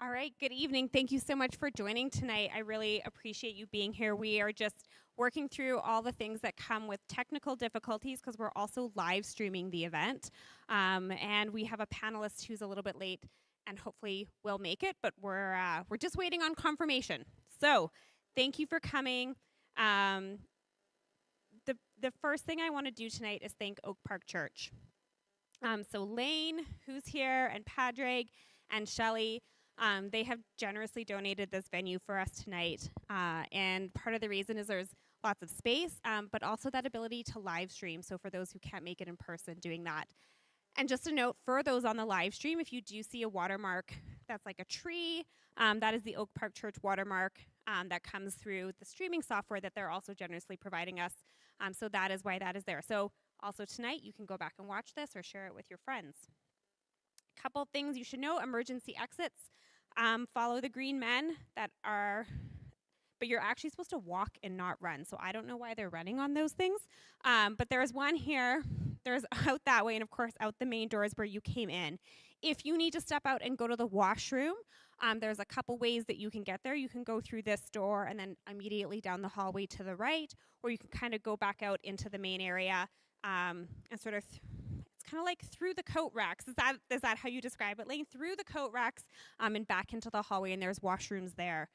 All right, good evening. Thank you so much for joining tonight. I really appreciate you being here. We are just working through all the things that come with technical difficulties because we're also live streaming the event. And we have a panelist who's a little bit late and hopefully will make it, but we're just waiting on confirmation. So thank you for coming. The first thing I want to do tonight is thank Oak Park Church. So Lane, who's here, and Padraig, and Shelley, they have generously donated this venue for us tonight. And part of the reason is there's lots of space, but also that ability to live stream. So for those who can't make it in person, doing that. And just a note for those on the live stream, if you do see a watermark that's like a tree, that is the Oak Park Church watermark that comes through the streaming software that they're also generously providing us. So that is why that is there. So also tonight, you can go back and watch this or share it with your friends. A couple things you should know: emergency exits. Follow the green men that are, but you're actually supposed to walk and not run. So I don't know why they're running on those things. But there's one here. There's out that way, and of course out the main doors where you came in. If you need to step out and go to the washroom, there's a couple ways that you can get there. You can go through this door and then immediately down the hallway to the right, or you can kind of go back out into the main area and sort of it's kind of like through the coat racks. Is that how you describe it, Lane? Through the coat racks and back into the hallway, and there's washrooms there.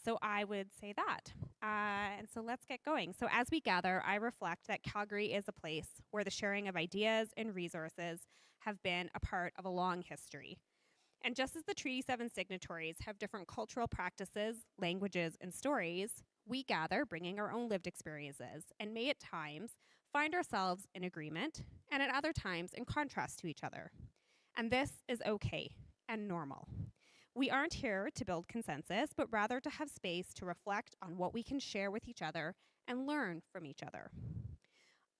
So I would say that. And so let's get going. So as we gather, I reflect that Calgary is a place where the sharing of ideas and resources have been a part of a long history. And just as the Treaty 7 signatories have different cultural practices, languages, and stories, we gather bringing our own lived experiences and may at times find ourselves in agreement and at other times in contrast to each other. And this is okay and normal. We aren't here to build consensus, but rather to have space to reflect on what we can share with each other and learn from each other.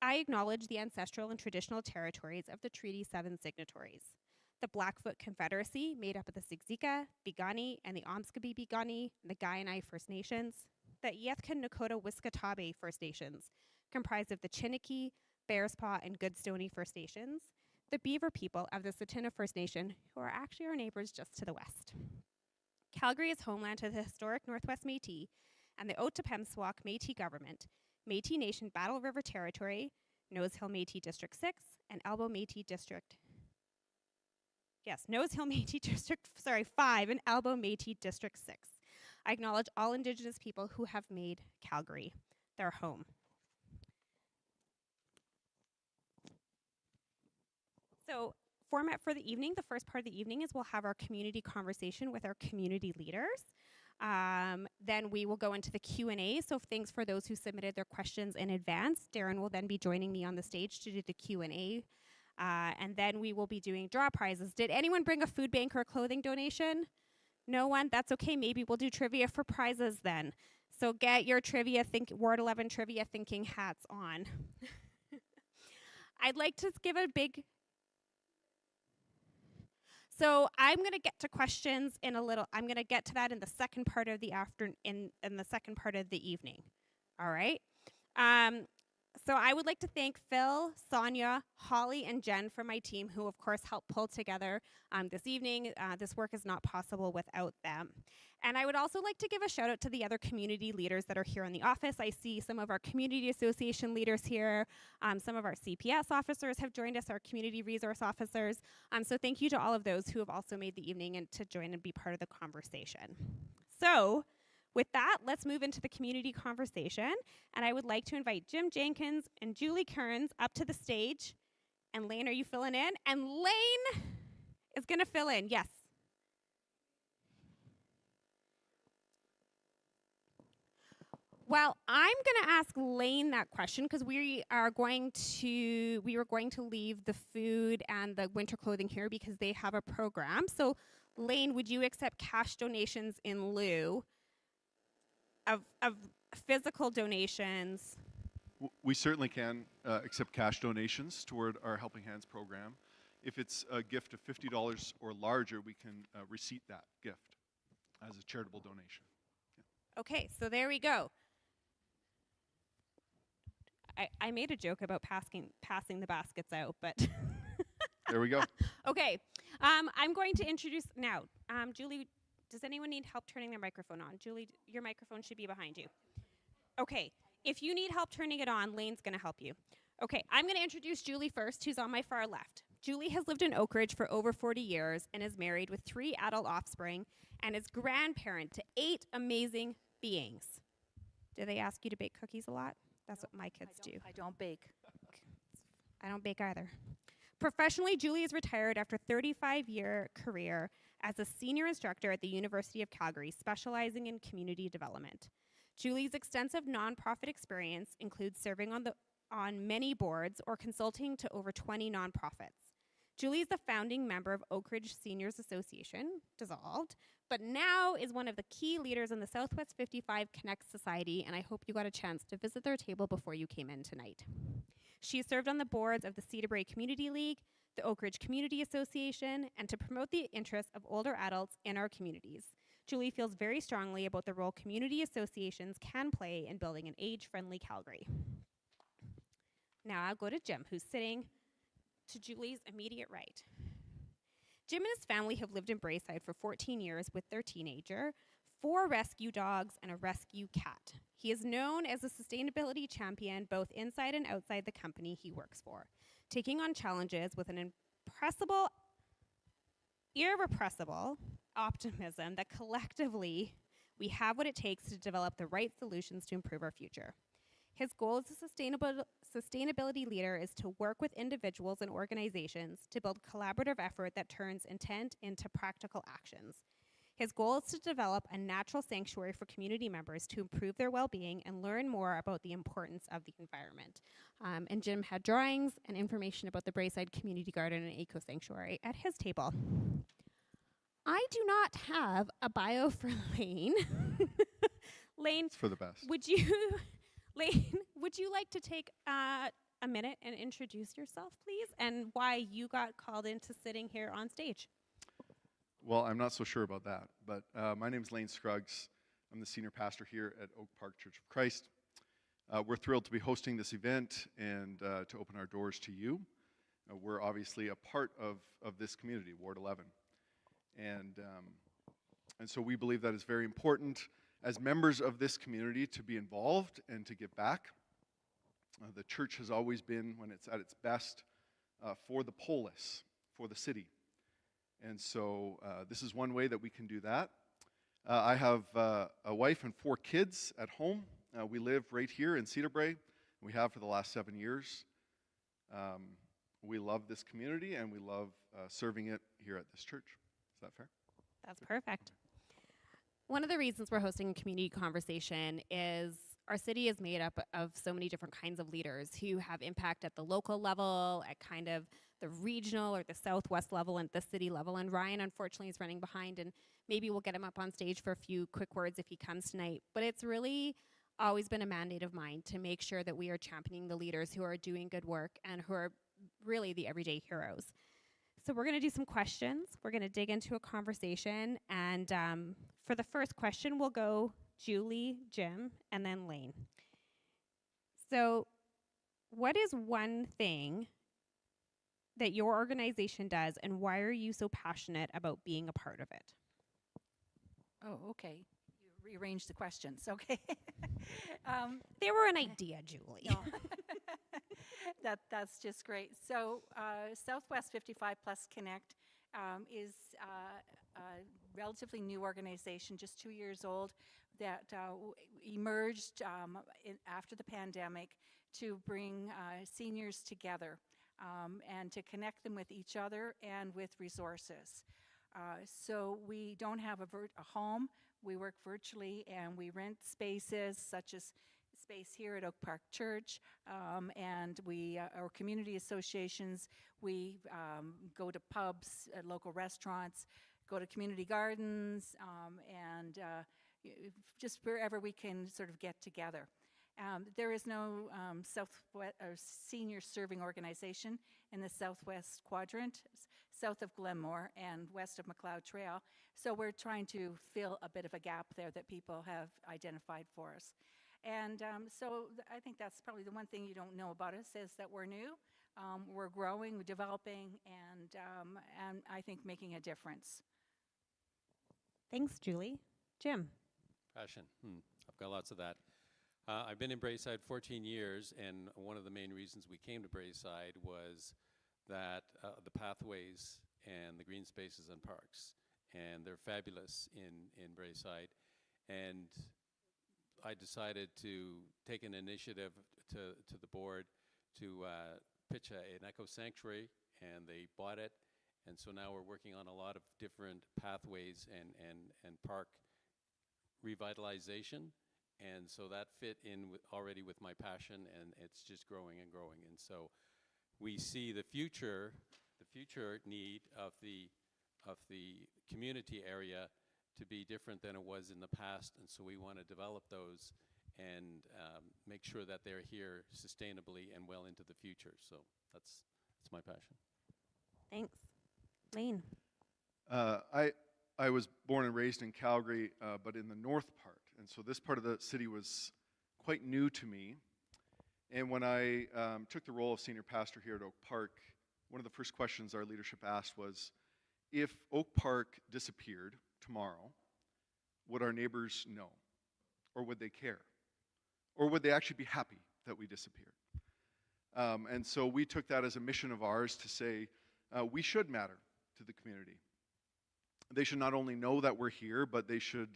I acknowledge the ancestral and traditional territories of the Treaty 7 signatories. The Blackfoot Confederacy, made up of the Siksika, Piikani, and the Omskabi Piikani, and the Kainai First Nations. The Yethkin Nakota Wiskatabe First Nations, comprised of the Chiniki, Bearspaw, and Goodstoney First Nations. The Beaver people of the Tsuut'ina First Nation, who are actually our neighbors just to the west. Calgary is homeland to the historic Northwest Métis and the Otipemisiwak Métis government, Métis Nation Battle River Territory, Nose Hill Métis District 6, and Elbow Métis District. Nose Hill Métis District 5 and Elbow Métis District 6. I acknowledge all Indigenous people who have made Calgary their home. So, format for the evening, the first part of the evening is we'll have our community conversation with our community leaders. Then we will go into the Q&A. So thanks for those who submitted their questions in advance. Darren will then be joining me on the stage to do the Q&A. And then we will be doing draw prizes. Did anyone bring a food bank or a clothing donation? No one? That's okay. Maybe we'll do trivia for prizes then. So get your Ward 11 trivia thinking hats on. I'd like to give a big... So I'm going to get to questions in a little. I'm going to get to that in the second part of the in the second part of the evening. All right. So I would like to thank Phil, Sonia, Holly, and Jen from my team, who of course helped pull together this evening. This work is not possible without them. And I would also like to give a shout out to the other community leaders that are here in the office. I see some of our community association leaders here. Some of our CPS officers have joined us, our community resource officers. So thank you to all of those who have also made the evening and to join and be part of the conversation. So with that, let's move into the community conversation. And I would like to invite Jim Jenkins and Julie Kearns up to the stage. And Lane, are you filling in? And Lane is going to fill in. Yes. Well, I'm going to ask Lane that question because we were going to leave the food and the winter clothing here because they have a program. So, Lane, would you accept cash donations in lieu of physical donations? We certainly can accept cash donations toward our Helping Hands program. If it's a gift of $50 or larger, we can receipt that gift as a charitable donation. Yeah. Okay, so there we go. I made a joke about passing the baskets out, but There we go. Okay, I'm going to introduce now. Julie, does anyone need help turning their microphone on? Julie, your microphone should be behind you. Okay, if you need help turning it on, Lane's going to help you. Okay, I'm going to introduce Julie first, who's on my far left. Julie has lived in Oak Ridge for over 40 years and is married with 3 adult offspring and is grandparent to 8 amazing beings. Do they ask you to bake cookies a lot? That's what my kids do. I don't bake. I don't bake either. Professionally, Julie is retired after a 35-year career as a senior instructor at the University of Calgary, specializing in community development. Julie's extensive nonprofit experience includes serving on many boards or consulting to over 20 nonprofits. Julie is the founding member of Oak Ridge Seniors Association, dissolved, but now is one of the key leaders in the Southwest 55 Connect Society, and I hope you got a chance to visit their table before you came in tonight. She served on the boards of the Cedar Brae Community League, the Oak Ridge Community Association, and to promote the interests of older adults in our communities. Julie feels very strongly about the role community associations can play in building an age-friendly Calgary. Now I'll go to Jim, who's sitting to Julie's immediate right. Jim and his family have lived in Braeside for 14 years with their teenager, 4 rescue dogs, and a rescue cat. He is known as a sustainability champion both inside and outside the company he works for, taking on challenges with an irrepressible optimism that collectively we have what it takes to develop the right solutions to improve our future. His goal as a sustainability leader is to work with individuals and organizations to build collaborative effort that turns intent into practical actions. His goal is to develop a natural sanctuary for community members to improve their well-being and learn more about the importance of the environment. And Jim had drawings and information about the Braeside Community Garden and Eco Sanctuary at his table. I do not have a bio for Lane. Lane, It's for the best. Lane, would you like to take a minute and introduce yourself, please, and why you got called into sitting here on stage? Well, I'm not so sure about that, but my name is Lane Scruggs. I'm the senior pastor here at Oak Park Church of Christ. We're thrilled to be hosting this event and to open our doors to you. We're obviously a part of this community, Ward 11. And so we believe that it's very important as members of this community to be involved and to give back. The church has always been, when it's at its best, for the polis, for the city. And so this is one way that we can do that. I have a wife and 4 kids at home. We live right here in Cedar Brae. We have for the last 7 years. We love this community and we love serving it here at this church. Is that fair? That's perfect. One of the reasons we're hosting a community conversation is our city is made up of so many different kinds of leaders who have impact at the local level, at kind of the regional or the southwest level and the city level. And Ryan, unfortunately, is running behind, and maybe we'll get him up on stage for a few quick words if he comes tonight. But it's really always been a mandate of mine to make sure that we are championing the leaders who are doing good work and who are really the everyday heroes. So we're going to do some questions. We're going to dig into a conversation. And for the first question, we'll go Julie, Jim, and then Lane. So what is one thing that your organization does, and why are you so passionate about being a part of it? Oh, okay. You rearranged the questions. Okay. They were an idea, Julie. No. That's just great. So Southwest 55 Plus Connect is a relatively new organization, just 2 years old, that emerged after the pandemic to bring seniors together and to connect them with each other and with resources. So we don't have a home. We work virtually, and we rent spaces such as space here at Oak Park Church, and our community associations, we go to pubs, local restaurants, go to community gardens, and just wherever we can sort of get together. There is no senior serving organization in the southwest quadrant, south of Glenmore and west of McLeod Trail. So we're trying to fill a bit of a gap there that people have identified for us. And so I think that's probably the one thing you don't know about us is that we're new. we're growing, we're developing, and I think making a difference. Thanks, Julie. Jim. Passion. I've got lots of that. I've been in Braeside 14 years, and one of the main reasons we came to Braeside was that the pathways and the green spaces and parks, and they're fabulous in Braeside. And I decided to take an initiative to the board to pitch an eco sanctuary, and they bought it. And so now we're working on a lot of different pathways and park revitalization. And so that fit in already with my passion, and it's just growing and growing. And so we see the future need of the community area to be different than it was in the past. And so we want to develop those and make sure that they're here sustainably and well into the future. So that's my passion. Thanks. Lane. I was born and raised in Calgary, but in the north part. And so this part of the city was quite new to me. And when I took the role of senior pastor here at Oak Park, one of the first questions our leadership asked was, if Oak Park disappeared tomorrow, would our neighbors know? Or would they care? Or would they actually be happy that we disappeared? And so we took that as a mission of ours to say, we should matter to the community. They should not only know that we're here, but they should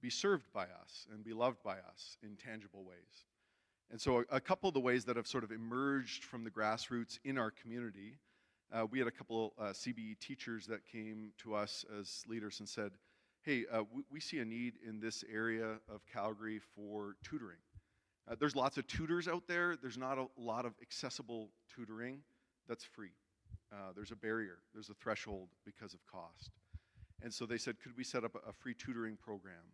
be served by us and be loved by us in tangible ways. And so a couple of the ways that have sort of emerged from the grassroots in our community, we had a couple CBE teachers that came to us as leaders and said, hey, we see a need in this area of Calgary for tutoring. There's lots of tutors out there. There's not a lot of accessible tutoring that's free. There's a barrier. There's a threshold because of cost. And so they said, could we set up a free tutoring program?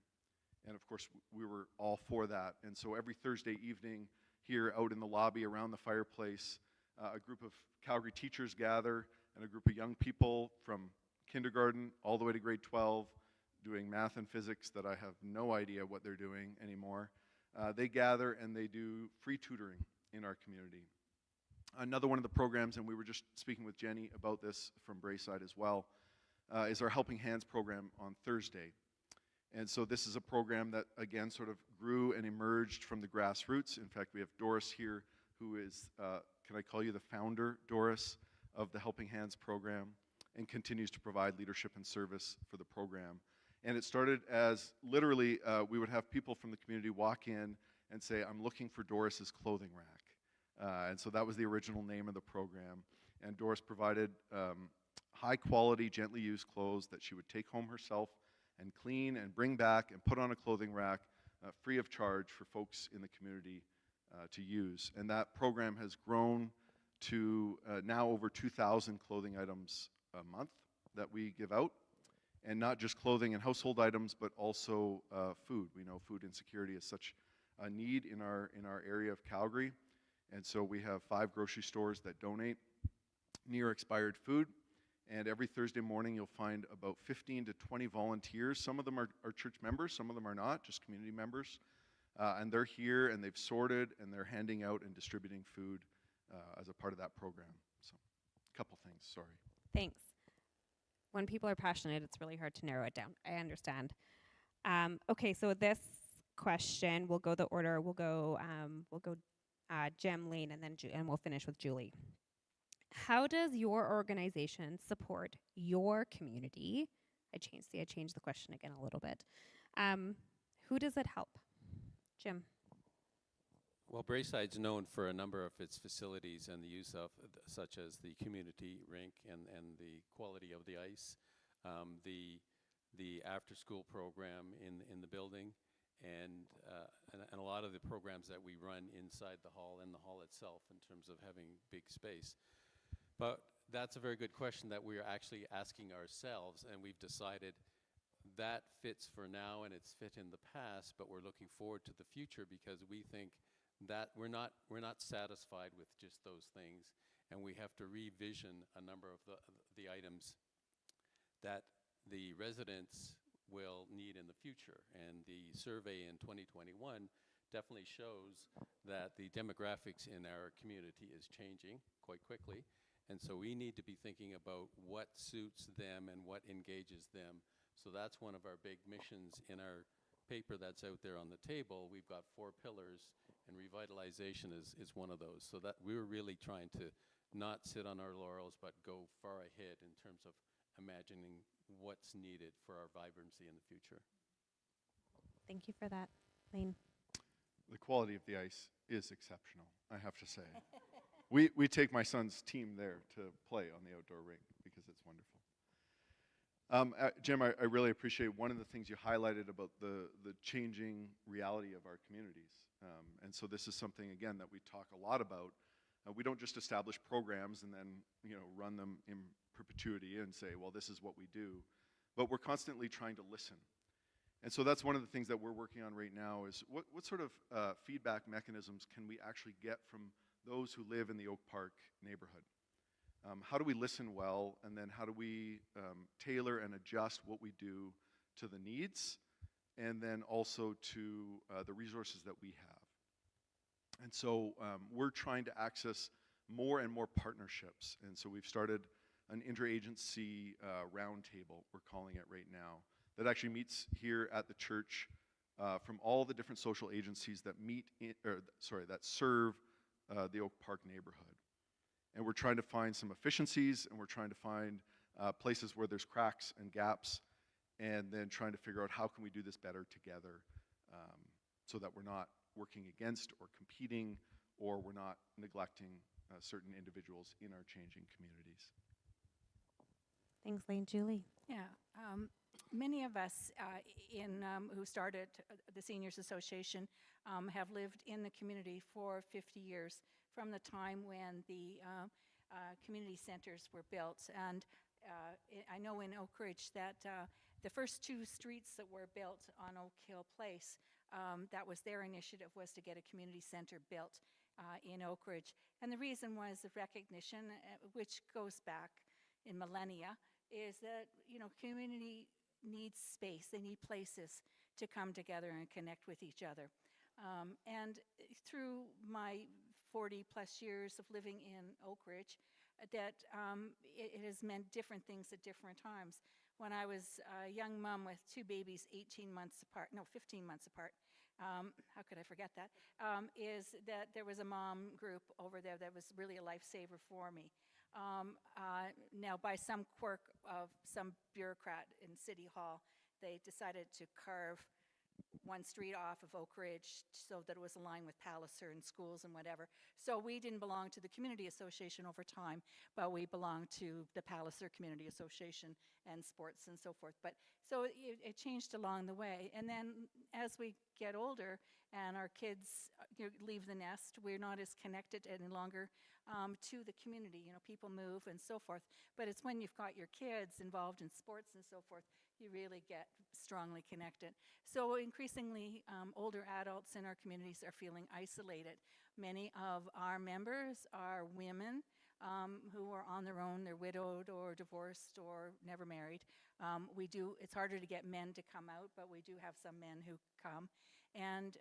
And of course, we were all for that. And so every Thursday evening here out in the lobby around the fireplace, a group of Calgary teachers gather and a group of young people from kindergarten all the way to grade 12 doing math and physics that I have no idea what they're doing anymore. They gather and they do free tutoring in our community. Another one of the programs, and we were just speaking with Jenny about this from Braeside as well, is our Helping Hands program on Thursday. And so this is a program that, again, sort of grew and emerged from the grassroots. In fact, we have Doris here, who is, can I call you the founder, Doris, of the Helping Hands program, and continues to provide leadership and service for the program. And it started as literally, we would have people from the community walk in and say, I'm looking for Doris's clothing rack. And so that was the original name of the program. And Doris provided high quality, gently used clothes that she would take home herself and clean and bring back and put on a clothing rack free of charge for folks in the community to use. And that program has grown to now over 2,000 clothing items a month that we give out. And not just clothing and household items, but also food. We know food insecurity is such a need in our area of Calgary. And so we have 5 grocery stores that donate near expired food. And every Thursday morning, you'll find about 15 to 20 volunteers. Some of them are church members, some of them are not, just community members. And they're here, and they've sorted, and they're handing out and distributing food as a part of that program. So, a couple things, sorry. Thanks. When people are passionate, it's really hard to narrow it down. I understand. Okay, so this question, we'll go the order. We'll go Jem, Lane, and then and we'll finish with Julie. How does your organization support your community? I changed the question again a little bit. Who does it help? Jim. Well, Brayside's known for a number of its facilities and the use of, such as the community rink and the quality of the ice, the after-school program in the building, and a lot of the programs that we run inside the hall and the hall itself in terms of having big space. But that's a very good question that we're actually asking ourselves, and we've decided that fits for now and it's fit in the past, but we're looking forward to the future because we think that we're not satisfied with just those things, and we have to revision a number of the items that the residents will need in the future. And the survey in 2021 definitely shows that the demographics in our community is changing quite quickly. And so we need to be thinking about what suits them and what engages them. So that's one of our big missions in our paper that's out there on the table. We've got 4 pillars, and revitalization is one of those. So that we were really trying to not sit on our laurels, but go far ahead in terms of imagining what's needed for our vibrancy in the future. Thank you for that, Lane. The quality of the ice is exceptional, I have to say. We take my son's team there to play on the outdoor rink because it's wonderful. Jim, I really appreciate one of the things you highlighted about the changing reality of our communities. And so this is something, again, that we talk a lot about. We don't just establish programs and then run them in perpetuity and say, well, this is what we do. But we're constantly trying to listen. And so that's one of the things that we're working on right now is what sort of feedback mechanisms can we actually get from those who live in the Oak Park neighborhood? How do we listen well, and then how do we tailor and adjust what we do to the needs, and then also to the resources that we have? And so we're trying to access more and more partnerships. And so we've started an interagency roundtable, we're calling it right now, that actually meets here at the church from all the different social agencies that that serve the Oak Park neighborhood. And we're trying to find some efficiencies, and we're trying to find places where there's cracks and gaps, and then trying to figure out how can we do this better together so that we're not working against or competing, or we're not neglecting certain individuals in our changing communities. Thanks, Lane. Julie? Yeah. Many of us who started the Seniors Association have lived in the community for 50 years, from the time when the community centers were built. And I know in Oak Ridge that the first 2 streets that were built on Oak Hill Place, that was their initiative, was to get a community center built in Oak Ridge. And the reason was the recognition, which goes back in millennia, is that community needs space. They need places to come together and connect with each other. And through my 40 plus years of living in Oak Ridge, that it has meant different things at different times. When I was a young mom with 2 babies, 15 months apart, how could I forget that, is that there was a mom group over there that was really a lifesaver for me. Now, by some quirk of some bureaucrat in City Hall, they decided to carve one street off of Oak Ridge so that it was aligned with Palliser and schools and whatever. So we didn't belong to the Community Association over time, but we belonged to the Palliser Community Association and sports and so forth. But so it changed along the way. And then as we get older and our kids leave the nest, we're not as connected any longer to the community. People move and so forth. But it's when you've got your kids involved in sports and so forth, you really get strongly connected. So increasingly, older adults in our communities are feeling isolated. Many of our members are women who are on their own. They're widowed or divorced or never married. It's harder to get men to come out, but we do have some men who come. And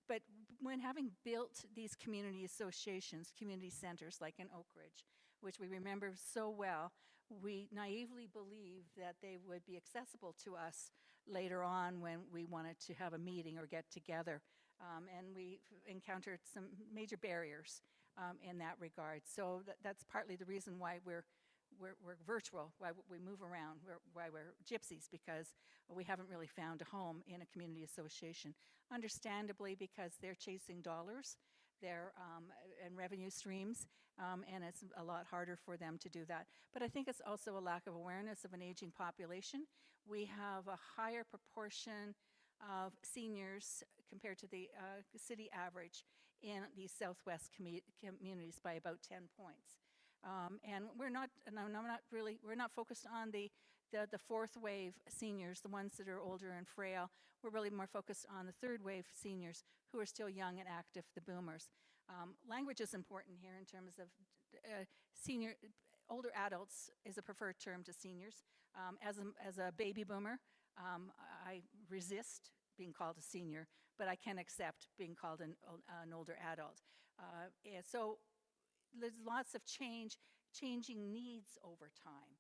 but when having built these community associations, community centers like in Oak Ridge, which we remember so well, we naively believed that they would be accessible to us later on when we wanted to have a meeting or get together. And we encountered some major barriers in that regard. So that's partly the reason why we're virtual, why we move around, why we're gypsies, because we haven't really found a home in a community association. Understandably, because they're chasing dollars and revenue streams, and it's a lot harder for them to do that. But I think it's also a lack of awareness of an aging population. We have a higher proportion of seniors compared to the city average in these southwest communities by about 10 points. And we're not focused on the 4th wave seniors, the ones that are older and frail. We're really more focused on the 3rd wave seniors who are still young and active, the boomers. Language is important here in terms of older adults is a preferred term to seniors. As a baby boomer, I resist being called a senior, but I can accept being called an older adult. So there's lots of changing needs over time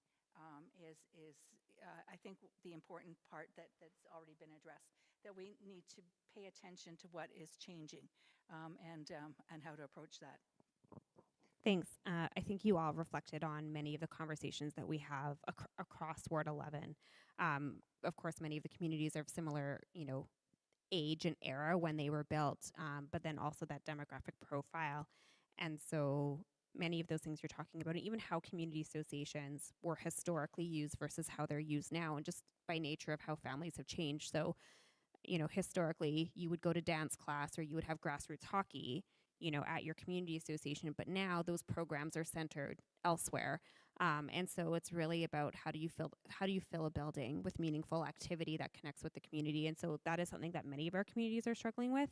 I think, the important part that's already been addressed, that we need to pay attention to what is changing and how to approach that. Thanks. I think you all reflected on many of the conversations that we have across Ward 11. Of course, many of the communities are of similar, age and era when they were built, but then also that demographic profile. And so many of those things you're talking about, and even how community associations were historically used versus how they're used now, and just by nature of how families have changed. So, historically, you would go to dance class or you would have grassroots hockey, at your community association, but now those programs are centered elsewhere. And so it's really about how do you fill a building with meaningful activity that connects with the community. And so that is something that many of our communities are struggling with,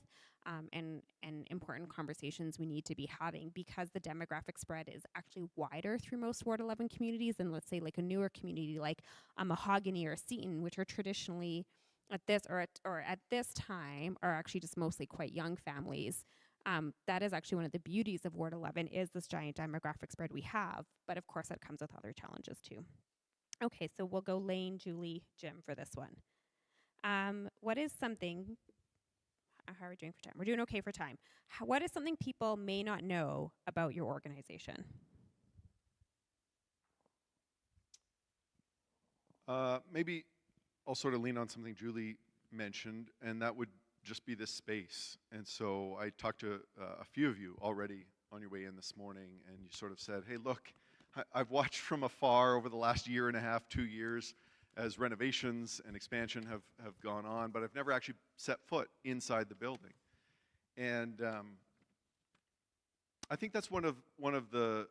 and important conversations we need to be having, because the demographic spread is actually wider through most Ward 11 communities than, let's say, like a newer community like Mahogany or Seton, which are traditionally at this time are actually just mostly quite young families. That is actually one of the beauties of Ward 11 is this giant demographic spread we have, but of course that comes with other challenges too. Okay, so we'll go Lane, Julie, Jim for this one. What is something, how are we doing for time? We're doing okay for time. What is something people may not know about your organization? Maybe I'll sort of lean on something Julie mentioned, and that would just be this space. And so I talked to a few of you already on your way in this morning, and you sort of said, hey, look, I've watched from afar over the last year and a half, 2 years, as renovations and expansion have gone on, but I've never actually set foot inside the building. And I think that's one of the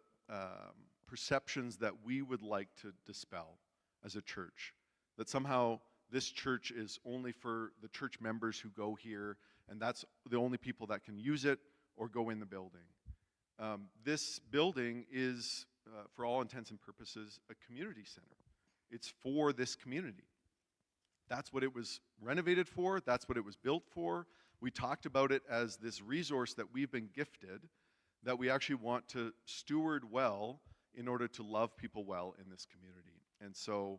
perceptions that we would like to dispel as a church, that somehow this church is only for the church members who go here, and that's the only people that can use it or go in the building. This building is, for all intents and purposes, a community center. It's for this community. That's what it was renovated for. That's what it was built for. We talked about it as this resource that we've been gifted, that we actually want to steward well in order to love people well in this community. And so,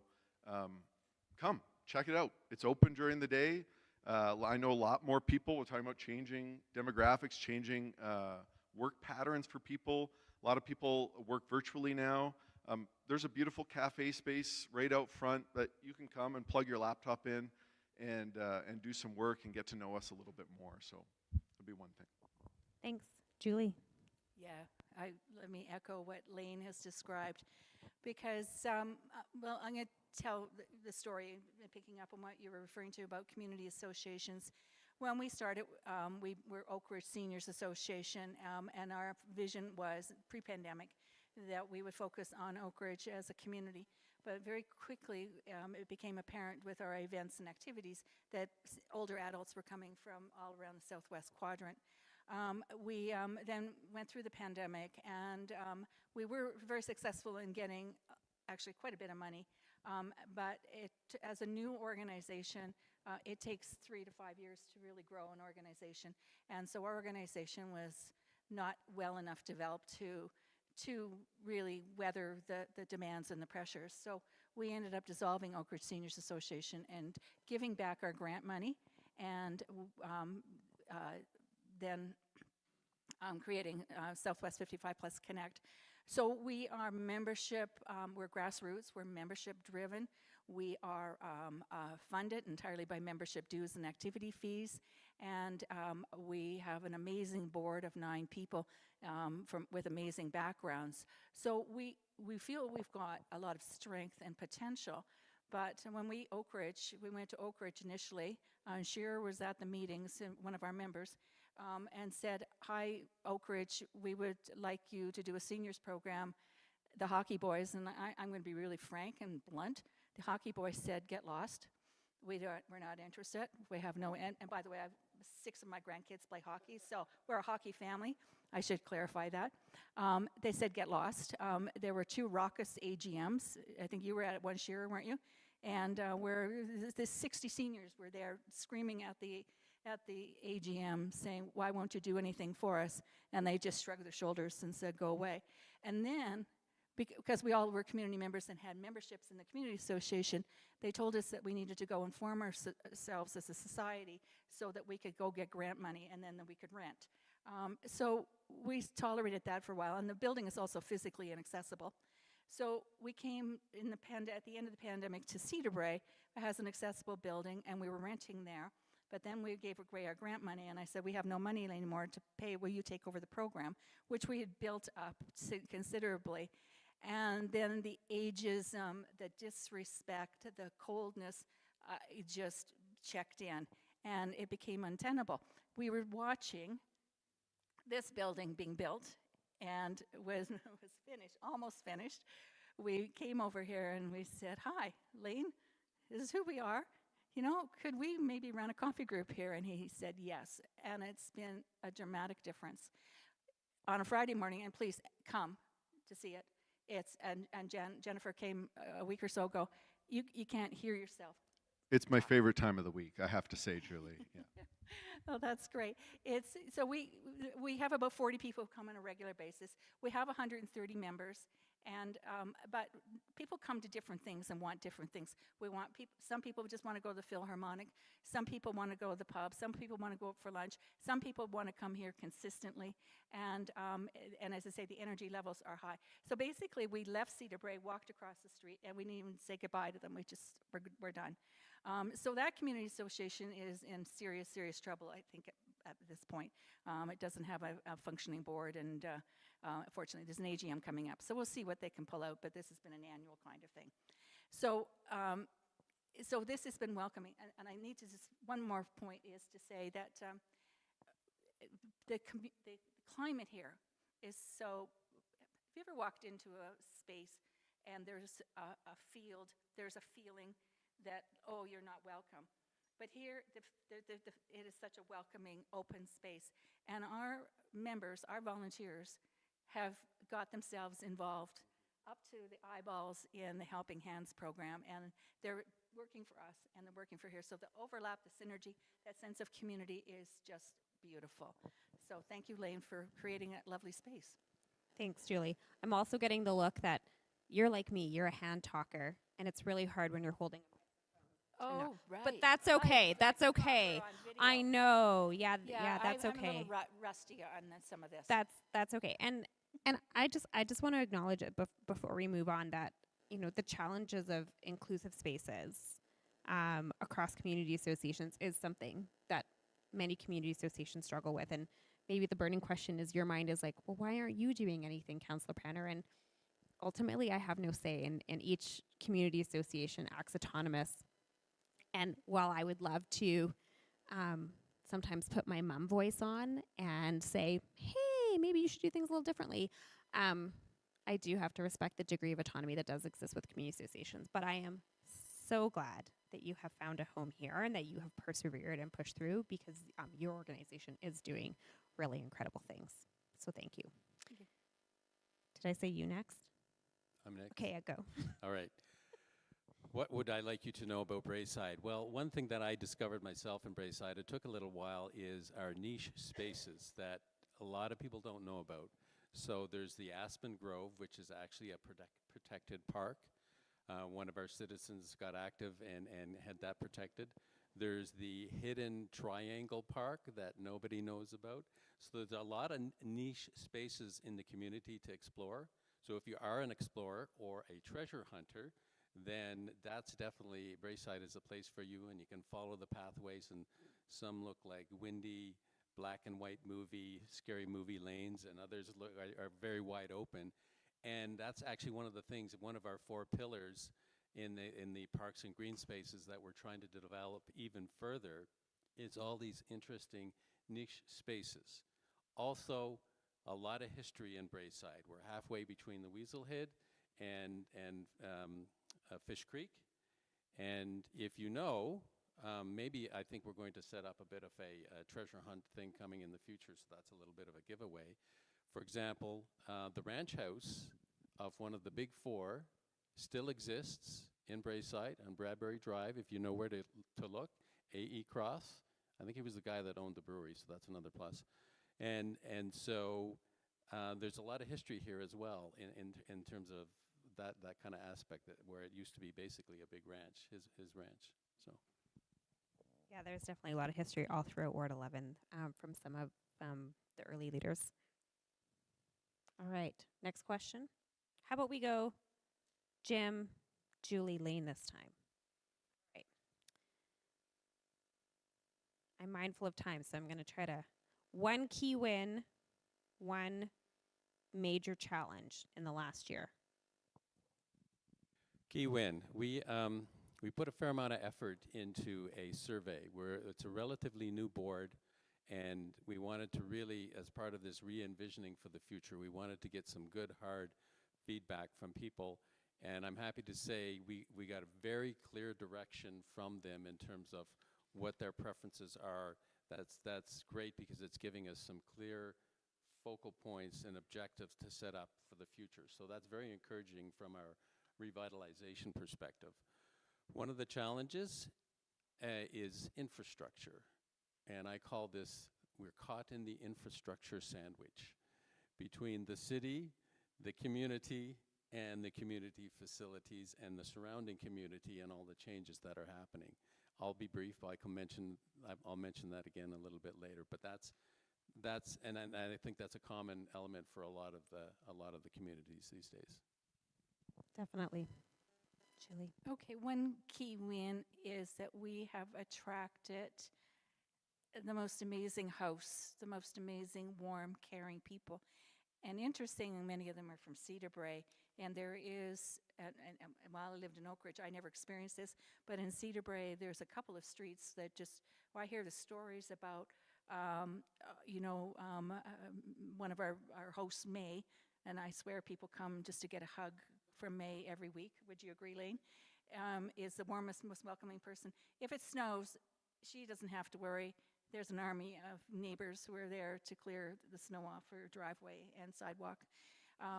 come. Check it out. It's open during the day. I know a lot more people. We're talking about changing demographics, changing work patterns for people. A lot of people work virtually now. There's a beautiful cafe space right out front that you can come and plug your laptop in and do some work and get to know us a little bit more. So that'll be one thing. Thanks. Julie? Yeah, let me echo what Lane has described, because, well, I'm going to tell the story, picking up on what you were referring to about community associations. When we started, we were Oak Ridge Seniors Association, and our vision was, pre-pandemic, that we would focus on Oak Ridge as a community. But very quickly, it became apparent with our events and activities that older adults were coming from all around the Southwest Quadrant. We then went through the pandemic, and we were very successful in getting actually quite a bit of money. But as a new organization, it takes 3 to 5 years to really grow an organization. And so our organization was not well enough developed to really weather the demands and the pressures. So we ended up dissolving Oak Ridge Seniors Association and giving back our grant money, and then creating Southwest 55 Plus Connect. So we are membership, we're grassroots, we're membership driven. We are funded entirely by membership dues and activity fees. And we have an amazing board of 9 people with amazing backgrounds. So we feel we've got a lot of strength and potential. But when we went to Oak Ridge initially, Shearer was at the meetings, one of our members, and said, hi, Oak Ridge, we would like you to do a seniors program. The hockey boys, and I'm going to be really frank and blunt, the hockey boys said, get lost. We're not interested. We have no, and by the way, 6 of my grandkids play hockey, so we're a hockey family. I should clarify that. They said, get lost. There were 2 raucous AGMs. I think you were at one, Shearer, weren't you? And where the 60 seniors were there screaming at the AGM saying, why won't you do anything for us? And they just shrugged their shoulders and said, go away. And then, because we all were community members and had memberships in the community association, they told us that we needed to go and form ourselves as a society so that we could go get grant money and then that we could rent. So we tolerated that for a while, and the building is also physically inaccessible. So we came at the end of the pandemic to Cedar Brae. It has an accessible building, and we were renting there. But then we gave away our grant money, and I said, we have no money anymore to pay. Will you take over the program? Which we had built up considerably. And then the ageism, the disrespect, the coldness, it just checked in, and it became untenable. We were watching this building being built, and was finished, almost finished. We came over here and we said, hi, Lane, this is who we are. You know, could we maybe run a coffee group here? And he said yes, and it's been a dramatic difference. On a Friday morning, and please come to see it. Jennifer came a week or so ago. You can't hear yourself. It's my favorite time of the week, I have to say, Julie. Yeah. Oh, that's great. So we have about 40 people who come on a regular basis. We have 130 members, and but people come to different things and want different things. Some people just want to go to the Philharmonic. Some people want to go to the pub. Some people want to go out for lunch. Some people want to come here consistently, and as I say, the energy levels are high. So basically, we left Cedar Brae, walked across the street, and we didn't even say goodbye to them. We're done. So that community association is in serious, serious trouble, I think, at this point. It doesn't have a functioning board, and fortunately, there's an AGM coming up. So we'll see what they can pull out, but this has been an annual kind of thing. So so this has been welcoming, and I need to just, one more point is to say that the climate here is so, have you ever walked into a space and there's a field, there's a feeling that, oh, you're not welcome. But here, it is such a welcoming, open space. And our members, our volunteers, have got themselves involved up to the eyeballs in the Helping Hands program. And they're working for us, and they're working for here. So the overlap, the synergy, that sense of community is just beautiful. So thank you, Lane, for creating that lovely space. Thanks, Julie. I'm also getting the look that you're like me. You're a hand talker, and it's really hard when you're holding. Oh, right. But that's okay. Right. That's okay. I know. Yeah, that's I'm okay. a little rusty on some of this. That's okay. And I just want to acknowledge it before we move on that, you know, the challenges of inclusive spaces across community associations is something that many community associations struggle with. And maybe the burning question is, your mind is like, well, why aren't you doing anything, Councillor Pranner? And ultimately, I have no say, and each community association acts autonomous. And while I would love to sometimes put my mom voice on and say, hey, maybe you should do things a little differently, I do have to respect the degree of autonomy that does exist with community associations. But I am so glad that you have found a home here and that you have persevered and pushed through, because your organization is doing really incredible things. So thank you. Thank you. Did I say you next? I'm next. Okay, I go. All right. What would I like you to know about Braeside? Well, one thing that I discovered myself in Braeside, it took a little while, is our niche spaces that a lot of people don't know about. So there's the Aspen Grove, which is actually a protected park. One of our citizens got active and had that protected. There's the hidden triangle park that nobody knows about. So there's a lot of niche spaces in the community to explore. So if you are an explorer or a treasure hunter, then that's definitely, Braeside is a place for you, and you can follow the pathways, and some look like windy, black and white movie, scary movie lanes, and others are very wide open. And that's actually one of the things, one of our 4 pillars in the parks and green spaces that we're trying to develop even further, is all these interesting niche spaces. Also, a lot of history in Braeside. We're halfway between the Weasel Head and Fish Creek. And if you know, maybe I think we're going to set up a bit of a treasure hunt thing coming in the future, so that's a little bit of a giveaway. For example, the ranch house of one of the big 4 still exists. in Braeside on Bradbury Drive, if you know where to look. A.E. Cross. I think he was the guy that owned the brewery, so that's another plus. And so there's a lot of history here as well in terms of that kind of aspect, that where it used to be basically a big ranch, his ranch. So Yeah, there's definitely a lot of history all throughout Ward 11 from some of the early leaders. All right, next question. How about we go Jim, Julie, Lane this time? Right. I'm mindful of time, so I'm going to try to one key win, one major challenge in the last year. key win. We put a fair amount of effort into a survey where it's a relatively new board, and we wanted to really, as part of this re-envisioning for the future, we wanted to get some good, hard feedback from people. And I'm happy to say we got a very clear direction from them in terms of what their preferences are. That's great because it's giving us some clear focal points and objectives to set up for the future. So that's very encouraging from our revitalization perspective. One of the challenges is infrastructure. And I call this, we're caught in the infrastructure sandwich between the city, the community facilities, and the surrounding community, and all the changes that are happening. I'll be brief. I'll mention that again a little bit later. But and I think that's a common element for a lot of the communities these days. Definitely. Julie. Okay, one key win is that we have attracted the most amazing hosts, the most amazing, warm, caring people. And interesting, many of them are from Cedar Brae. And there is, and while I lived in Oak Ridge, I never experienced this, but in Cedar Brae, there's a couple of streets that just, I hear the stories about, one of our hosts, May, and I swear people come just to get a hug from May every week. Would you agree, Lane? Is the warmest, most welcoming person. If it snows, she doesn't have to worry. There's an army of neighbors who are there to clear the snow off her driveway and sidewalk,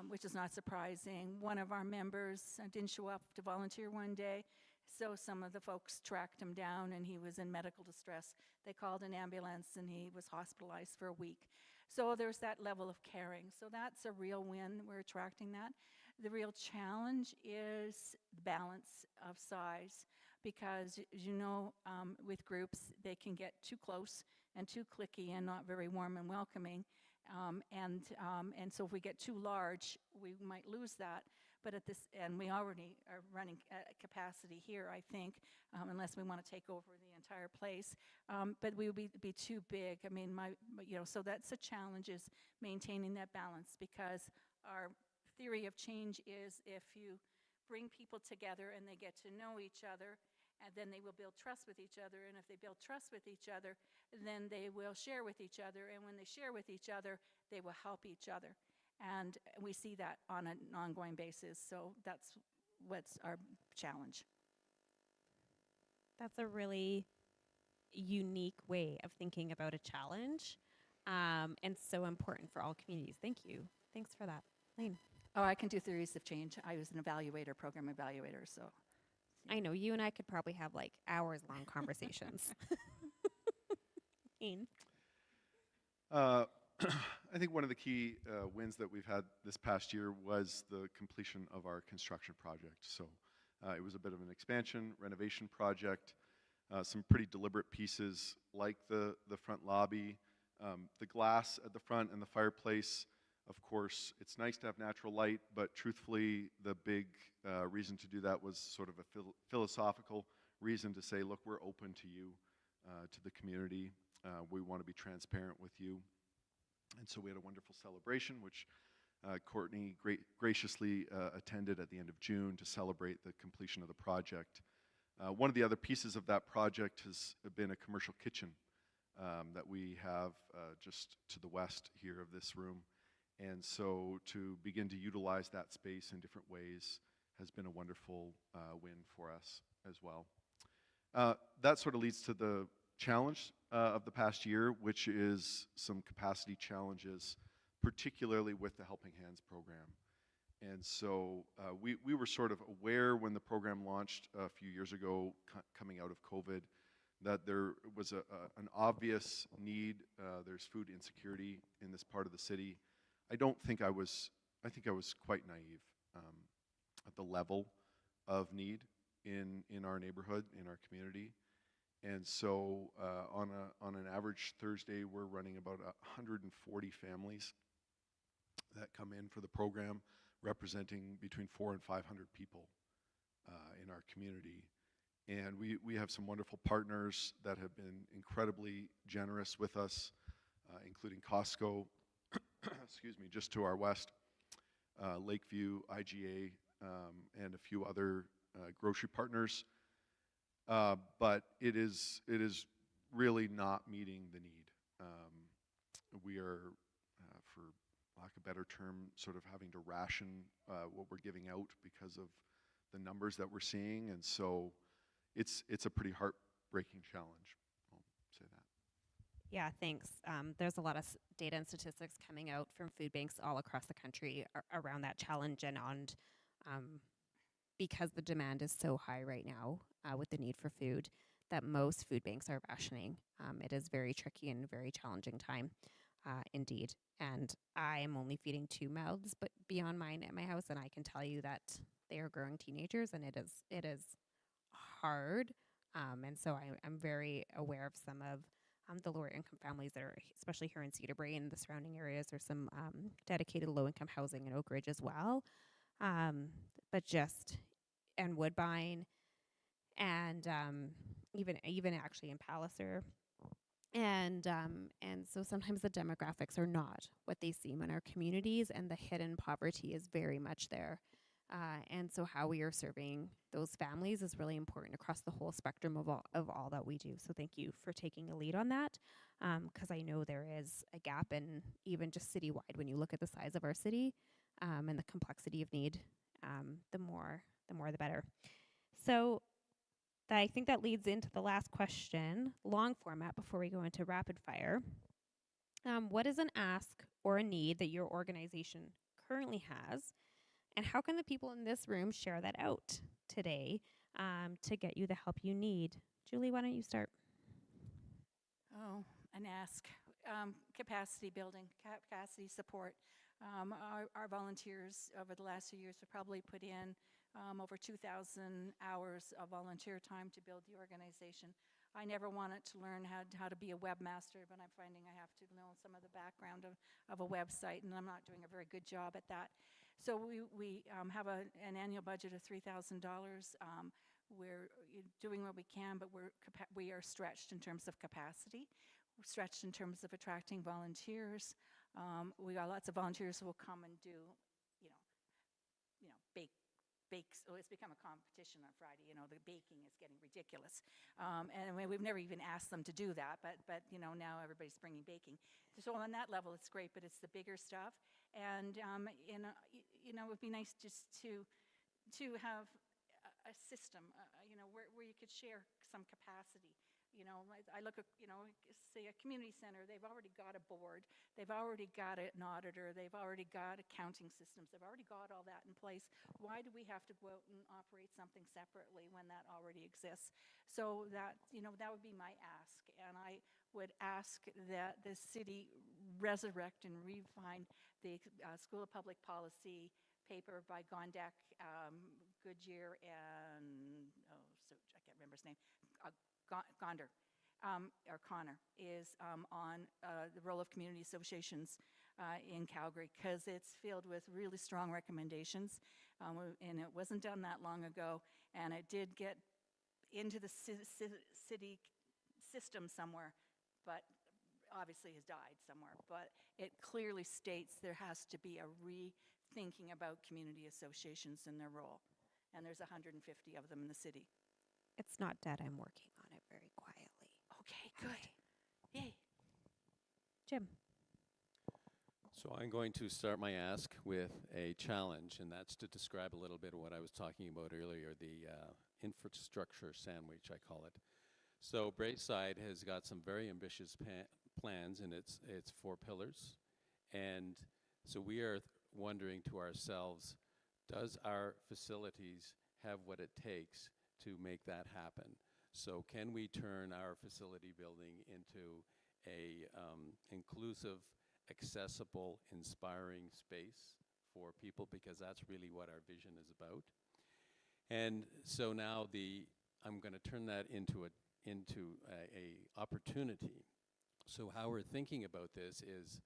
which is not surprising. One of our members didn't show up to volunteer one day, so some of the folks tracked him down, and he was in medical distress. They called an ambulance, and he was hospitalized for a week. So there's that level of caring. So that's a real win. We're attracting that. The real challenge is the balance of size, because with groups, they can get too close and too cliquey and not very warm and welcoming. And so if we get too large, we might lose that. But and we already are running at capacity here, I think, unless we want to take over the entire place. But we would be too big. I mean, so that's a challenge, is maintaining that balance, because our theory of change is if you bring people together and they get to know each other, and then they will build trust with each other. And if they build trust with each other, then they will share with each other. And when they share with each other, they will help each other. And we see that on an ongoing basis. So that's what's our challenge. That's a really unique way of thinking about a challenge, and so important for all communities. Thank you. Thanks for that. Lane. Oh, I can do theories of change. I was an program evaluator, so. I know, you and I could probably have like hours-long conversations. Lane. I think one of the key wins that we've had this past year was the completion of our construction project. So it was a bit of an expansion, renovation project, some pretty deliberate pieces like the front lobby, the glass at the front and the fireplace. Of course, it's nice to have natural light, but truthfully, the big reason to do that was sort of a philosophical reason to say, look, we're open to you, to the community. We want to be transparent with you. And so we had a wonderful celebration, which Kourtney graciously attended at the end of June to celebrate the completion of the project. One of the other pieces of that project has been a commercial kitchen that we have just to the west here of this room. And so to begin to utilize that space in different ways has been a wonderful win for us as well. That sort of leads to the challenge of the past year, which is some capacity challenges, particularly with the Helping Hands program. And so we were sort of aware when the program launched a few years ago, coming out of COVID, that there was an obvious need. There's food insecurity in this part of the city. I think I was quite naive at the level of need in our neighborhood, in our community. And so on an average Thursday, we're running about 140 families that come in for the program, representing between 400 and 500 people in our community. And we have some wonderful partners that have been incredibly generous with us, including Costco, excuse me, just to our west, Lakeview, IGA, and a few other grocery partners. But it is really not meeting the need. We are, for lack of a better term, sort of having to ration what we're giving out because of the numbers that we're seeing, and so it's a pretty heartbreaking challenge. I'll say that. Yeah, thanks. There's a lot of data and statistics coming out from food banks all across the country around that challenge and on because the demand is so high right now with the need for food that most food banks are rationing. It is very tricky and very challenging time, indeed. And I am only feeding 2 mouths, but beyond mine at my house, and I can tell you that they are growing teenagers, and it is hard. And so I'm very aware of some of the lower income families that are, especially here in Cedar Brae and the surrounding areas. There's some dedicated low income housing in Oak Ridge as well. And Woodbine, and even actually in Palliser, and so sometimes the demographics are not what they seem in our communities, and the hidden poverty is very much there. And so how we are serving those families is really important across the whole spectrum of all that we do. So thank you for taking a lead on that, because I know there is a gap, in even just citywide, when you look at the size of our city and the complexity of need, the more the better. So I think that leads into the last question, long format, before we go into rapid fire. What is an ask or a need that your organization currently has? And how can the people in this room share that out today to get you the help you need? Julie, why don't you start? Oh, an ask. Capacity building, capacity support. Our volunteers over the last few years have probably put in over 2,000 hours of volunteer time to build the organization. I never wanted to learn how to be a webmaster, but I'm finding I have to know some of the background of a website, and I'm not doing a very good job at that. So we have an annual budget of $3,000. We're doing what we can, but we are stretched in terms of capacity. We're stretched in terms of attracting volunteers. We got lots of volunteers who will come and do, bake. So it's become a competition on Friday. The baking is getting ridiculous, and we've never even asked them to do that. But now everybody's bringing baking. So on that level, it's great. But it's the bigger stuff, and it would be nice just to have a system, where you could share some capacity. I look at, say a community center, they've already got a board, they've already got an auditor, they've already got accounting systems, they've already got all that in place. Why do we have to go out and operate something separately when that already exists? So that would be my ask, and I would ask that the city resurrect and refine the School of Public Policy paper by Gondek, Goodyear, and I can't remember his name, Gonder, or Connor, is on the role of community associations in Calgary, because it's filled with really strong recommendations, and it wasn't done that long ago, and it did get into the city system somewhere, but obviously has died somewhere. But it clearly states there has to be a rethinking about community associations and their role, and there's 150 of them in the city. It's not dead. I'm working on it very quietly. Okay, good. Yay. Jim. So I'm going to start my ask with a challenge, and that's to describe a little bit of what I was talking about earlier, the infrastructure sandwich, I call it. So Braeside has got some very ambitious plans in its 4 pillars, and so we are wondering to ourselves, does our facilities have what it takes to make that happen? So can we turn our facility building into a inclusive, accessible, inspiring space for people, because that's really what our vision is about. And so now I'm going to turn that into a opportunity. So how we're thinking about this is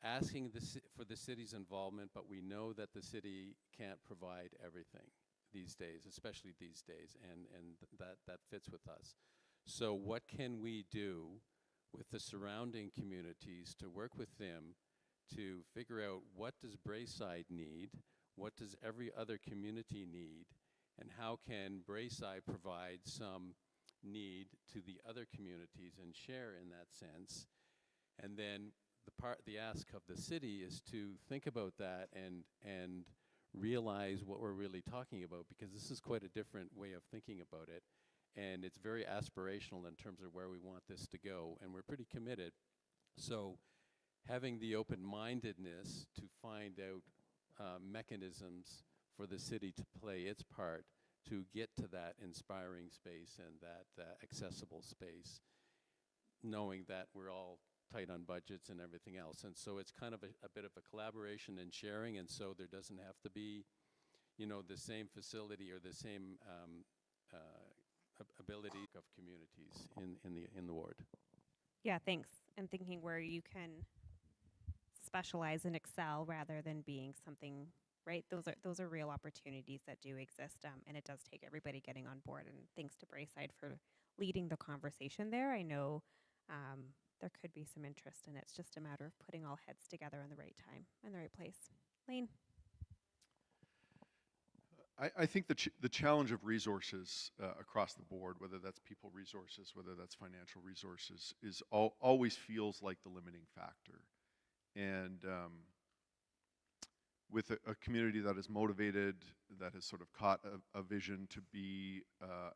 asking for the city's involvement, but we know that the city can't provide everything these days, especially these days, and that fits with us. So what can we do with the surrounding communities to work with them to figure out what does Braeside need, what does every other community need, and how can Braeside provide some need to the other communities and share in that sense. And then the ask of the city is to think about that and realize what we're really talking about, because this is quite a different way of thinking about it, and it's very aspirational in terms of where we want this to go, and we're pretty committed. So having the open-mindedness to find out mechanisms for the city to play its part to get to that inspiring space and that accessible space, knowing that we're all tight on budgets and everything else. And so it's kind of a bit of a collaboration and sharing, and so there doesn't have to be, the same facility or the same ability of communities in the ward. Yeah, thanks. And thinking where you can specialize and excel rather than being something, right? Those are real opportunities that do exist, and it does take everybody getting on board. And thanks to Braeside for leading the conversation there. I know there could be some interest, and it's just a matter of putting all heads together in the right time and the right place. Lane. I think the challenge of resources across the board, whether that's people resources, whether that's financial resources, is always feels like the limiting factor. And with a community that is motivated, that has sort of caught a vision to be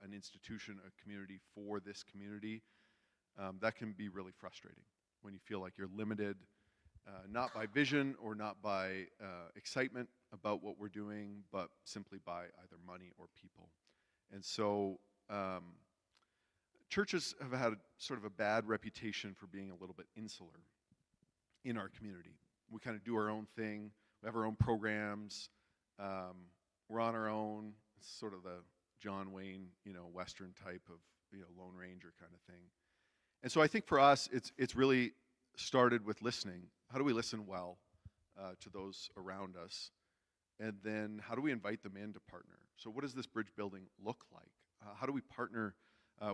an institution, a community for this community, that can be really frustrating when you feel like you're limited, not by vision or not by excitement about what we're doing, but simply by either money or people. And so churches have had sort of a bad reputation for being a little bit insular in our community. We kind of do our own thing. We have our own programs. We're on our own. It's sort of the John Wayne, Western type of, Lone Ranger kind of thing. And so I think for us, it's really started with listening. How do we listen well to those around us? And then how do we invite them in to partner? So what does this bridge building look like? How do we partner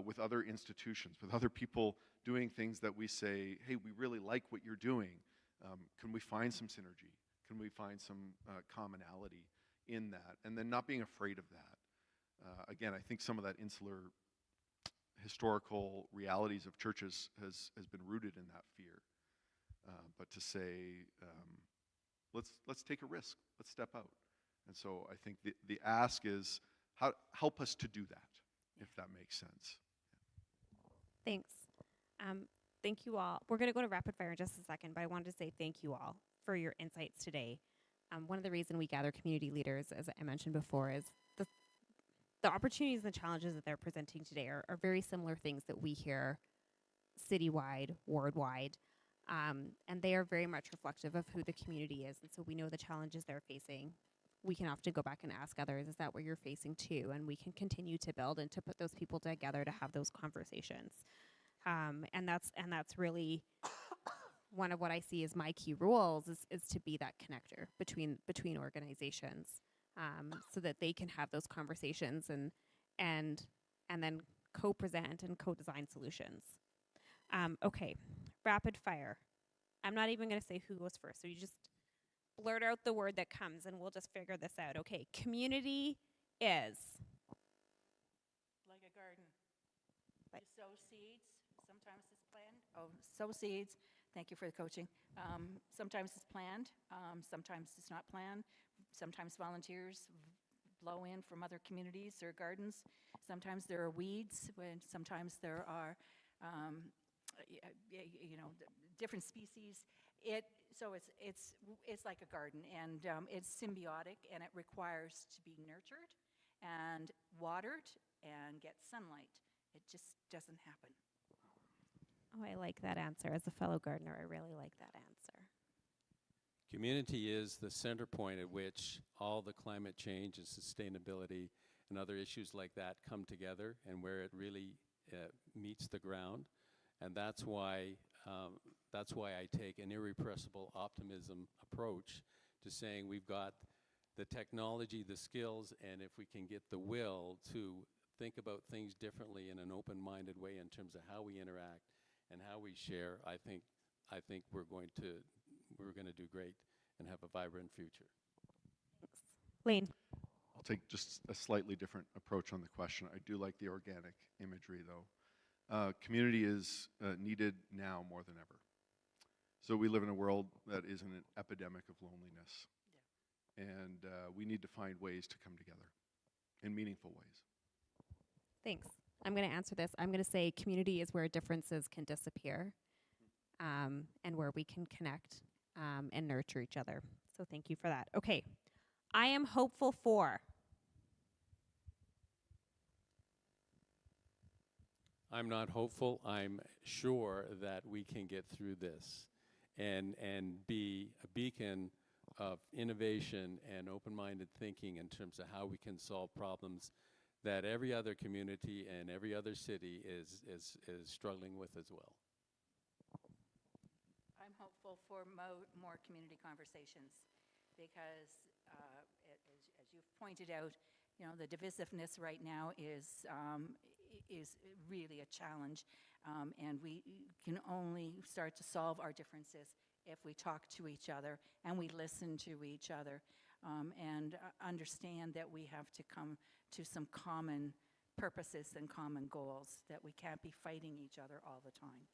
with other institutions, with other people doing things that we say, hey, we really like what you're doing. Can we find some synergy? Can we find some commonality in that? And then not being afraid of that. Again, I think some of that insular historical realities of churches has been rooted in that fear. But to say, let's take a risk, let's step out. And so I think the ask is, help us to do that, if that makes sense. Thanks. Thank you all. We're going to go to rapid fire in just a second, but I wanted to say thank you all for your insights today. One of the reasons we gather community leaders, as I mentioned before, is the opportunities and the challenges that they're presenting today are very similar things that we hear citywide, ward-wide, and they are very much reflective of who the community is. And so we know the challenges they're facing. We can often go back and ask others, is that what you're facing too? And we can continue to build and to put those people together to have those conversations. And that's really one of what I see as my key roles is to be that connector between organizations, so that they can have those conversations and then co-present and co-design solutions. Okay, rapid fire. I'm not even going to say who goes first, so you just blurt out the word that comes and we'll just figure this out. Okay, community is. Like a garden. You sow seeds, sometimes it's planned. Oh, sow seeds. Thank you for the coaching. Sometimes it's planned, sometimes it's not planned. Sometimes volunteers blow in from other communities or gardens. Sometimes there are weeds, sometimes there are different species. It's like a garden, and it's symbiotic, and it requires to be nurtured and watered and get sunlight. It just doesn't happen. Oh, I like that answer. As a fellow gardener, I really like that answer. Community is the center point at which all the climate change and sustainability and other issues like that come together, and where it really meets the ground. And that's why I take an irrepressible optimism approach to saying we've got the technology, the skills, and if we can get the will to think about things differently in an open-minded way in terms of how we interact and how we share, I think we're going to do great and have a vibrant future. Thanks. Lane. I'll take just a slightly different approach on the question. I do like the organic imagery, though. Community is needed now more than ever. So we live in a world that is in an epidemic of loneliness. Yeah. And we need to find ways to come together in meaningful ways. Thanks. I'm going to answer this. I'm going to say community is where differences can disappear, and where we can connect and nurture each other. So thank you for that. Okay. I am hopeful for. I'm not hopeful. I'm sure that we can get through this and be a beacon of innovation and open-minded thinking in terms of how we can solve problems that every other community and every other city is struggling with as well. I'm hopeful for more community conversations because, as you've pointed out, the divisiveness right now is really a challenge, and we can only start to solve our differences if we talk to each other and we listen to each other, and understand that we have to come to some common purposes and common goals, that we can't be fighting each other all the time.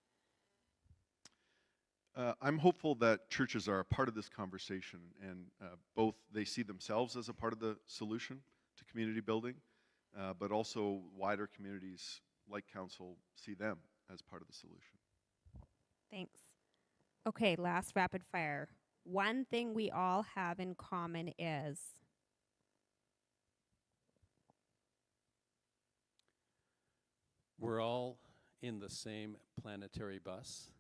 I'm hopeful that churches are a part of this conversation, and both they see themselves as a part of the solution to community building, but also wider communities like council see them as part of the solution. Thanks. Okay, last rapid fire. One thing we all have in common is. We're all in the same planetary bus.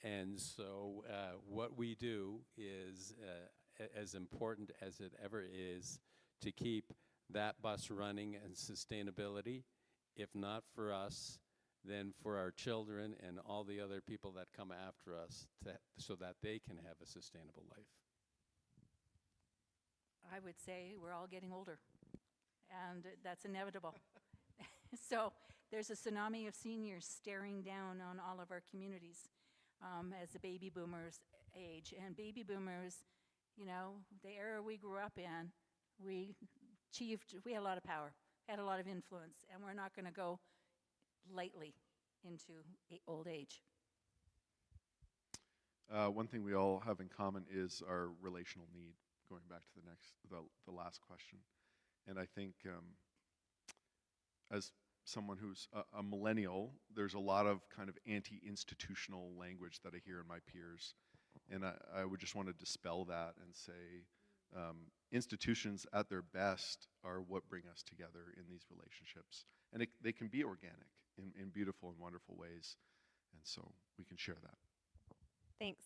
And so what we do is as important as it ever is to keep that bus running and sustainability, if not for us, then for our children and all the other people that come after us, so that they can have a sustainable life. I would say we're all getting older, and that's inevitable. So there's a tsunami of seniors staring down on all of our communities as the baby boomers age. And baby boomers, the era we grew up in, we had a lot of power, had a lot of influence, and we're not going to go lightly into old age. One thing we all have in common is our relational need, going back to the last question. And I think as someone who's a millennial, there's a lot of kind of anti-institutional language that I hear in my peers. And I would just want to dispel that and say institutions at their best are what bring us together in these relationships. And they can be organic in beautiful and wonderful ways. And so we can share that. Thanks.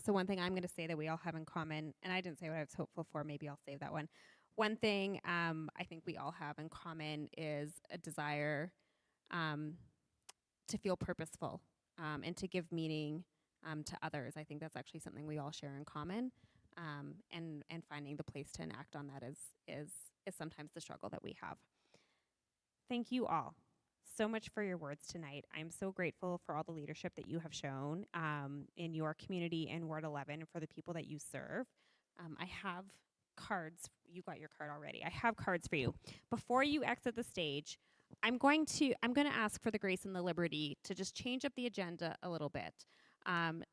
So one thing I'm going to say that we all have in common, and I didn't say what I was hopeful for, maybe I'll save that one. One thing I think we all have in common is a desire to feel purposeful and to give meaning to others. I think that's actually something we all share in common, and finding the place to enact on that is sometimes the struggle that we have. Thank you all so much for your words tonight. I'm so grateful for all the leadership that you have shown in your community in Ward 11 and for the people that you serve. I have cards. You got your card already. I have cards for you. Before you exit the stage, I'm going to ask for the grace and the liberty to just change up the agenda a little bit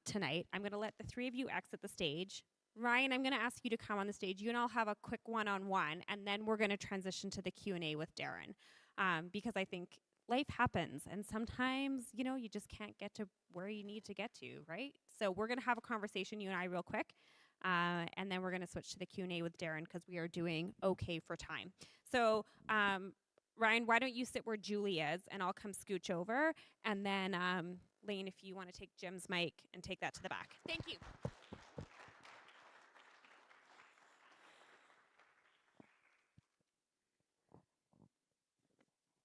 tonight. I'm going to let the three of you exit the stage. Ryan, I'm going to ask you to come on the stage. You and I'll have a quick one-on-one, and then we're going to transition to the Q&A with Darren, because I think life happens, and sometimes, you just can't get to where you need to get to, right? So we're going to have a conversation, you and I, real quick. And then we're going to switch to the Q&A with Darren because we are doing okay for time. So, Ryan, why don't you sit where Julie is, and I'll come scooch over. And then, Lane, if you want to take Jim's mic and take that to the back. Thank you.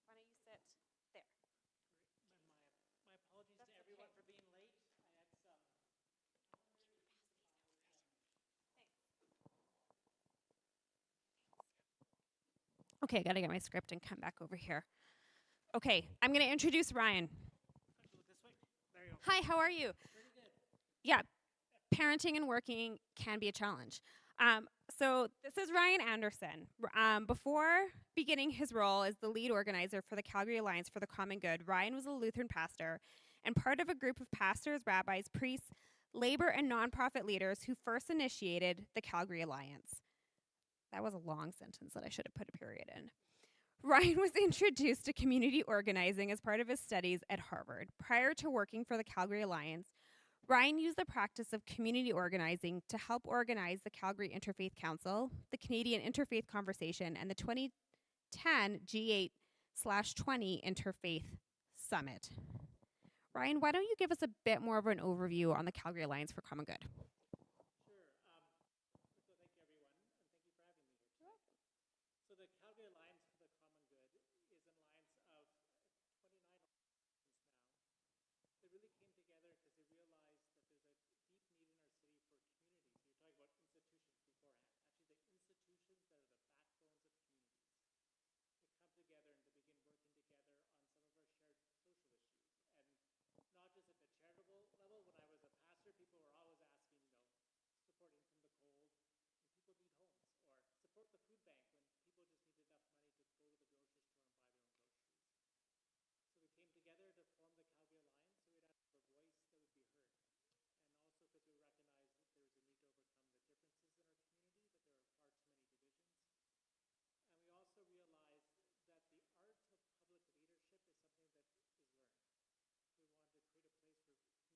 Why don't you sit there? My apologies to everyone for being late. I had some. Okay, I got to get my script and come back over here. Okay, I'm going to introduce Ryan. Look this way. There you go. Hi, how are you? Pretty good. Yeah, parenting and working can be a challenge. So this is Ryan Anderson. Before beginning his role as the lead organizer for the Calgary Alliance for the Common Good, Ryan was a Lutheran pastor and part of a group of pastors, rabbis, priests, labor, and nonprofit leaders who first initiated the Calgary Alliance. That was a long sentence that I should have put a period in. Ryan was introduced to community organizing as part of his studies at Harvard. Prior to working for the Calgary Alliance, Ryan used the practice of community organizing to help organize the Calgary Interfaith Council, the Canadian Interfaith Conversation, and the 2010 G8/20 Interfaith Summit. Ryan, why don't you give us a bit more of an overview on the Calgary Alliance for Common Good? Sure. So thank you, everyone, and thank you for having me here today. So the Calgary Alliance for the Common Good is an alliance of 29 organizations now. They really came together because they realized that there's a deep need in our city for community. So you're talking about institutions beforehand. Actually, the institutions that are the backbones of communities. They come together and they begin working together on some of our shared social issues. And not just at the charitable level. When I was a pastor, people were always asking, support In from the Cold when people need homes, or support the food bank when people just need enough money to go to the grocery store and buy their own groceries. So we came together to form the Calgary Alliance so we'd have a voice that would be heard. And also because we recognized that there was a need to overcome the differences in our community, that there are far too many divisions. And we also realized that the art of public leadership is something that is learned. We wanted to create a place for community leaders to learn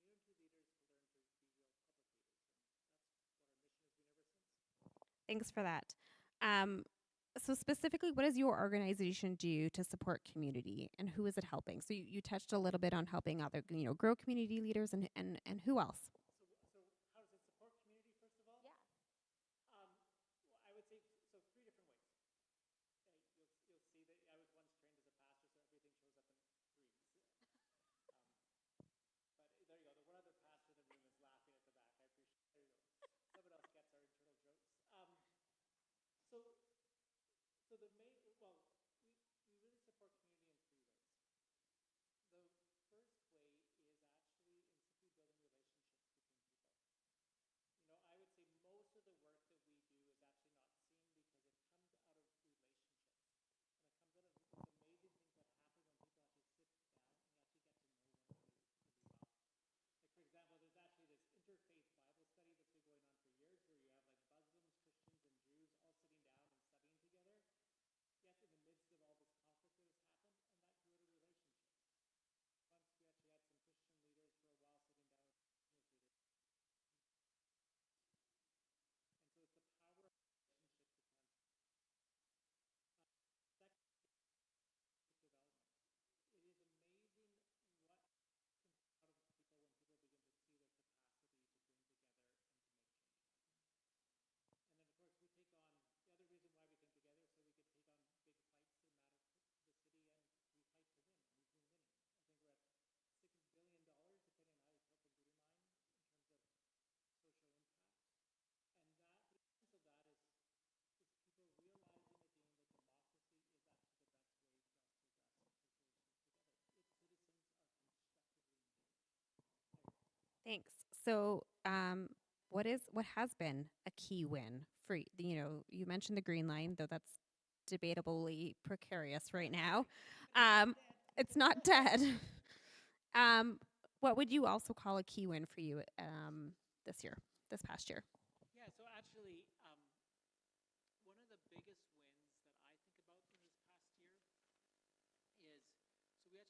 to be real public leaders. And that's what our mission has been ever since. Thanks for that. So specifically, what does your organization do to support community, and who is it helping? So you touched a little bit on helping other, grow community leaders, and who else? So how does it support community, first of all? Yeah. Well, I would say, so 3 different ways. You'll see that I was once trained as a pastor, so everything shows up in threes. But there you go. The one other pastor in the room is laughing at the back. I appreciate it. There you go. Someone else gets our internal jokes. So the main, well, we really support community in 3 ways. The first way is actually in simply building relationships between people. I would say most of the work that we do is actually not seen because it comes out of relationships. And it comes out of these amazing things that happen when people actually sit down and you actually get to know one another really well. Like, for example, there's actually this interfaith Bible study that's been going on for years where you have like Muslims, Christians, and Jews all sitting down and studying together. Yet in the midst of all this conflict that has happened, and that grew out of relationships. Once we actually had some Christian leaders for a while sitting down with Muslim leaders. And so it's the power of relationship to transform. Second, development. It is amazing what can come out of people when people begin to see their capacity to bring together and to make change happen. And then, of course, we take on, the other reason why we came together is so we could take on big fights that matter to the city, and we fight to win, and we've been winning. I think we're at $6 billion, depending on how you tilt the green line, in terms of social impact. And that, the essence of that is people realizing again that democracy is actually the best way for us to address social issues together. If citizens are constructively engaged. Thanks. So, what has been a key win for you mentioned the green line, though that's debatably precarious right now. It's not dead. What would you also call a key win for you this past year? Yeah, so actually, one of the biggest wins that I think about in this past year is, so we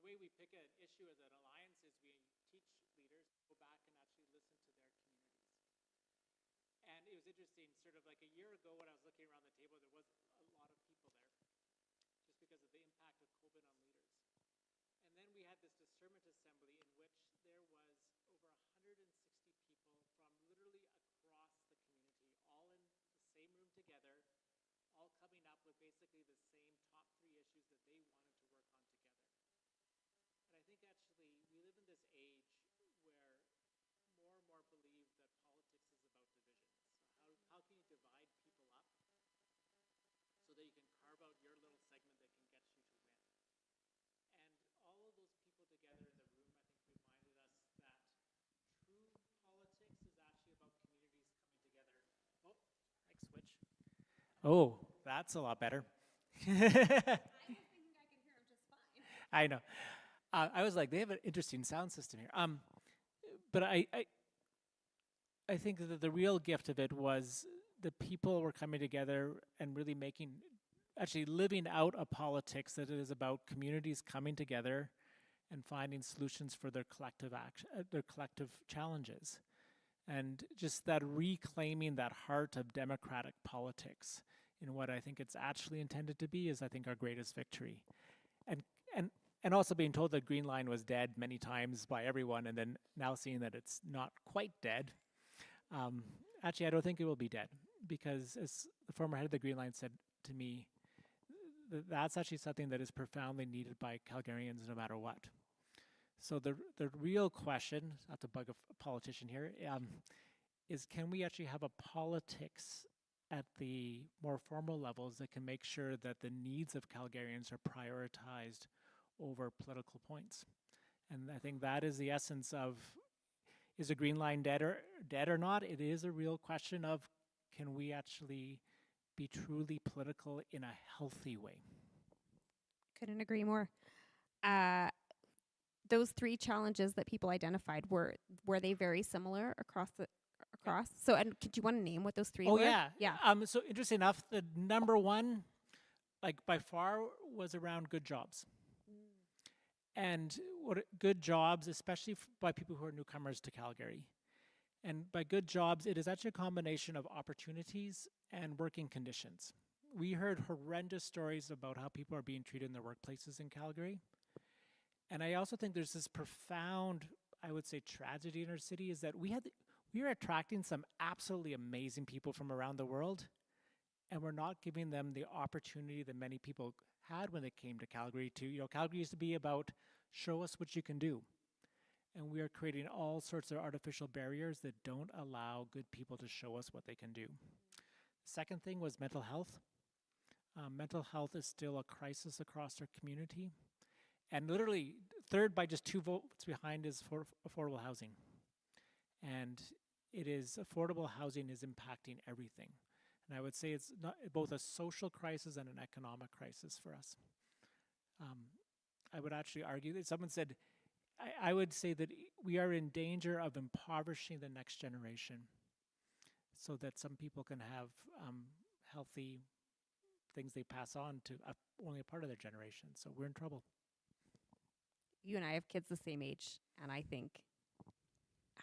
way we pick an issue as an alliance is we teach leaders to go back and actually listen to their communities. And it was interesting, sort of like a year ago when I was looking around the table, there was a lot of people there, just because of the impact of COVID on leaders. And then we had this discernment assembly in which there was over 160 people from literally across the community, all in the same room together, all coming up with basically the same top 3 issues that they wanted to work on together. And I think actually we live in this age where more and more believe that politics is about division. So how can you divide people up so that you can carve out your little segment that can get you to win? And all of those people together in the room, I think, reminded us that true politics is actually about communities coming together. Oh, mic switch. Oh, that's a lot better. I was thinking I could hear him just fine. I know. I was like, they have an interesting sound system here. But I think that the real gift of it was the people were coming together and really actually living out a politics that is about communities coming together and finding solutions for their collective their collective challenges. And just that reclaiming that heart of democratic politics in what I think it's actually intended to be is, I think, our greatest victory. And also being told that Green Line was dead many times by everyone, and then now seeing that it's not quite dead. Actually, I don't think it will be dead, because as the former head of the Green Line said to me, that's actually something that is profoundly needed by Calgarians no matter what. So the real question, not to bug a politician here, is can we actually have a politics at the more formal levels that can make sure that the needs of Calgarians are prioritized over political points? And I think that is the essence of, is a Green Line dead or not? It is a real question of, can we actually be truly political in a healthy way? Couldn't agree more. Those 3 challenges that people identified, were they very similar across? So, and do you want to name what those 3 were? Yeah. So interesting enough, the number 1, like by far, was around good jobs. And good jobs, especially by people who are newcomers to Calgary. And by good jobs, it is actually a combination of opportunities and working conditions. We heard horrendous stories about how people are being treated in their workplaces in Calgary. And I also think there's this profound, I would say, tragedy in our city, is that we are attracting some absolutely amazing people from around the world, and we're not giving them the opportunity that many people had when they came to Calgary Calgary used to be about, show us what you can do. And we are creating all sorts of artificial barriers that don't allow good people to show us what they can do. Second thing was mental health. Mental health is still a crisis across our community. And literally, third by just 2 votes behind is for affordable housing. And affordable housing is impacting everything. And I would say it's not both a social crisis and an economic crisis for us. I would actually argue that someone said, I would say that we are in danger of impoverishing the next generation so that some people can have healthy things they pass on to only a part of their generation. So we're in trouble. You and I have kids the same age, and I think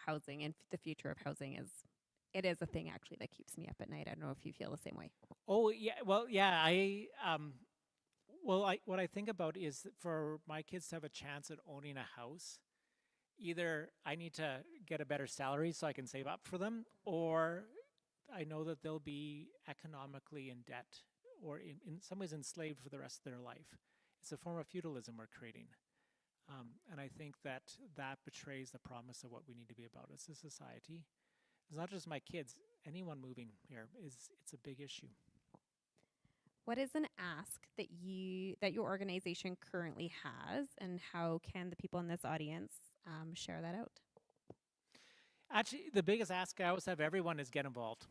housing and the future of housing is a thing actually that keeps me up at night. I don't know if you feel the same way. Oh yeah, well yeah, what I think about is that for my kids to have a chance at owning a house, either I need to get a better salary so I can save up for them, or I know that they'll be economically in debt or in some ways enslaved for the rest of their life. It's a form of feudalism we're creating. And I think that betrays the promise of what we need to be about as a society. It's not just my kids. Anyone moving here, it's a big issue. What is an ask that your organization currently has, and how can the people in this audience share that out? Actually, the biggest ask I always have everyone is get involved.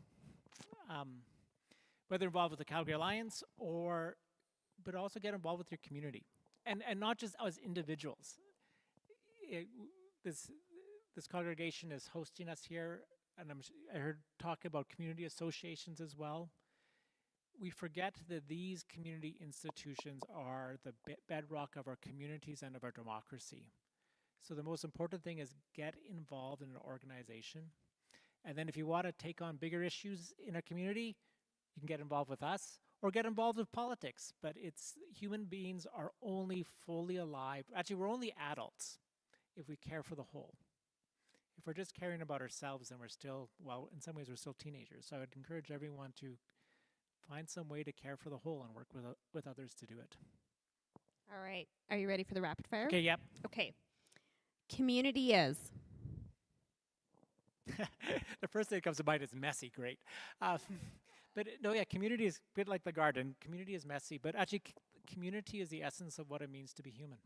Whether involved with the Calgary Alliance but also get involved with your community. And not just as individuals. This congregation is hosting us here, and I heard talk about community associations as well. we forget that these community institutions are the bedrock of our communities and of our democracy. So the most important thing is get involved in an organization. And then if you want to take on bigger issues in a community, you can get involved with us or get involved with politics. But it's human beings are only fully alive. Actually, we're only adults if we care for the whole. If we're just caring about ourselves, then we're still, well, in some ways we're still teenagers. So I would encourage everyone to find some way to care for the whole and work with others to do it. All right. Are you ready for the rapid fire? Okay, yep. Okay. Community is. The first thing that comes to mind is messy, great. But no, yeah, community is a bit like the garden. Community is messy, but actually community is the essence of what it means to be human.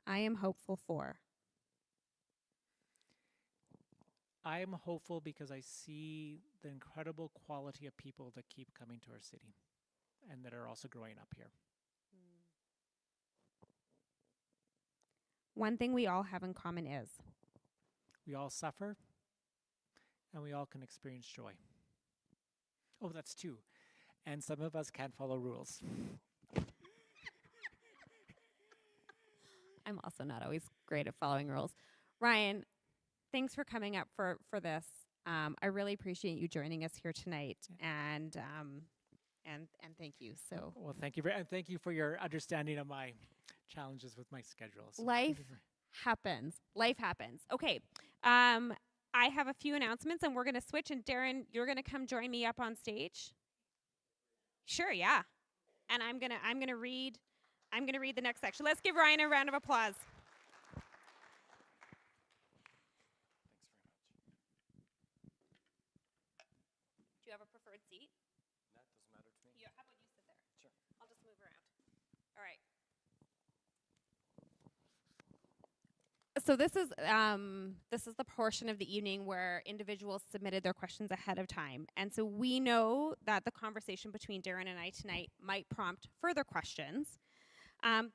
I am hopeful for. I am hopeful because I see the incredible quality of people that keep coming to our city and that are also growing up here. One thing we all have in common is. We all suffer and we all can experience joy. Oh, that's two. And some of us can't follow rules. I'm also not always great at following rules. Ryan, thanks for coming up for this. I really appreciate you joining us here tonight, and thank you. So Well, thank you, and thank you for your understanding of my challenges with my schedule. So life happens. Life happens. Okay. I have a few announcements, and we're going to switch. And Darren, you're going to come join me up on stage. Sure, yeah. And I'm gonna read the next section. Let's give Ryan a round of applause. Do you have a preferred seat? That doesn't matter to me. Yeah, how about you sit there? Sure. I'll just move around. All right. So this is the portion of the evening where individuals submitted their questions ahead of time. And so we know that the conversation between Darren and I tonight might prompt further questions.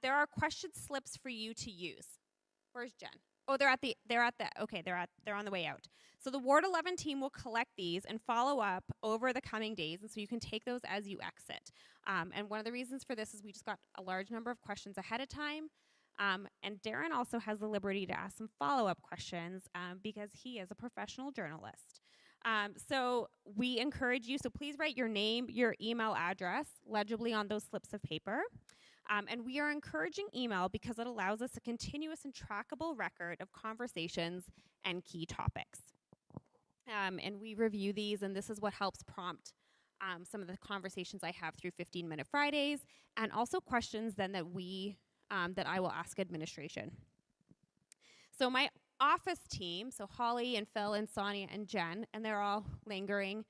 There are question slips for you to use. Where's Jen? Oh, they're on the way out. So the Ward 11 team will collect these and follow up over the coming days, and so you can take those as you exit. And one of the reasons for this is we just got a large number of questions ahead of time. And Darren also has the liberty to ask some follow-up questions because he is a professional journalist. So we encourage you, so please write your name, your email address legibly on those slips of paper. And we are encouraging email because it allows us a continuous and trackable record of conversations and key topics. And we review these, and this is what helps prompt some of the conversations I have through 15-Minute Fridays, and also questions then that I will ask administration. So my office team, so Holly and Phil and Sonia and Jen, and they're all lingering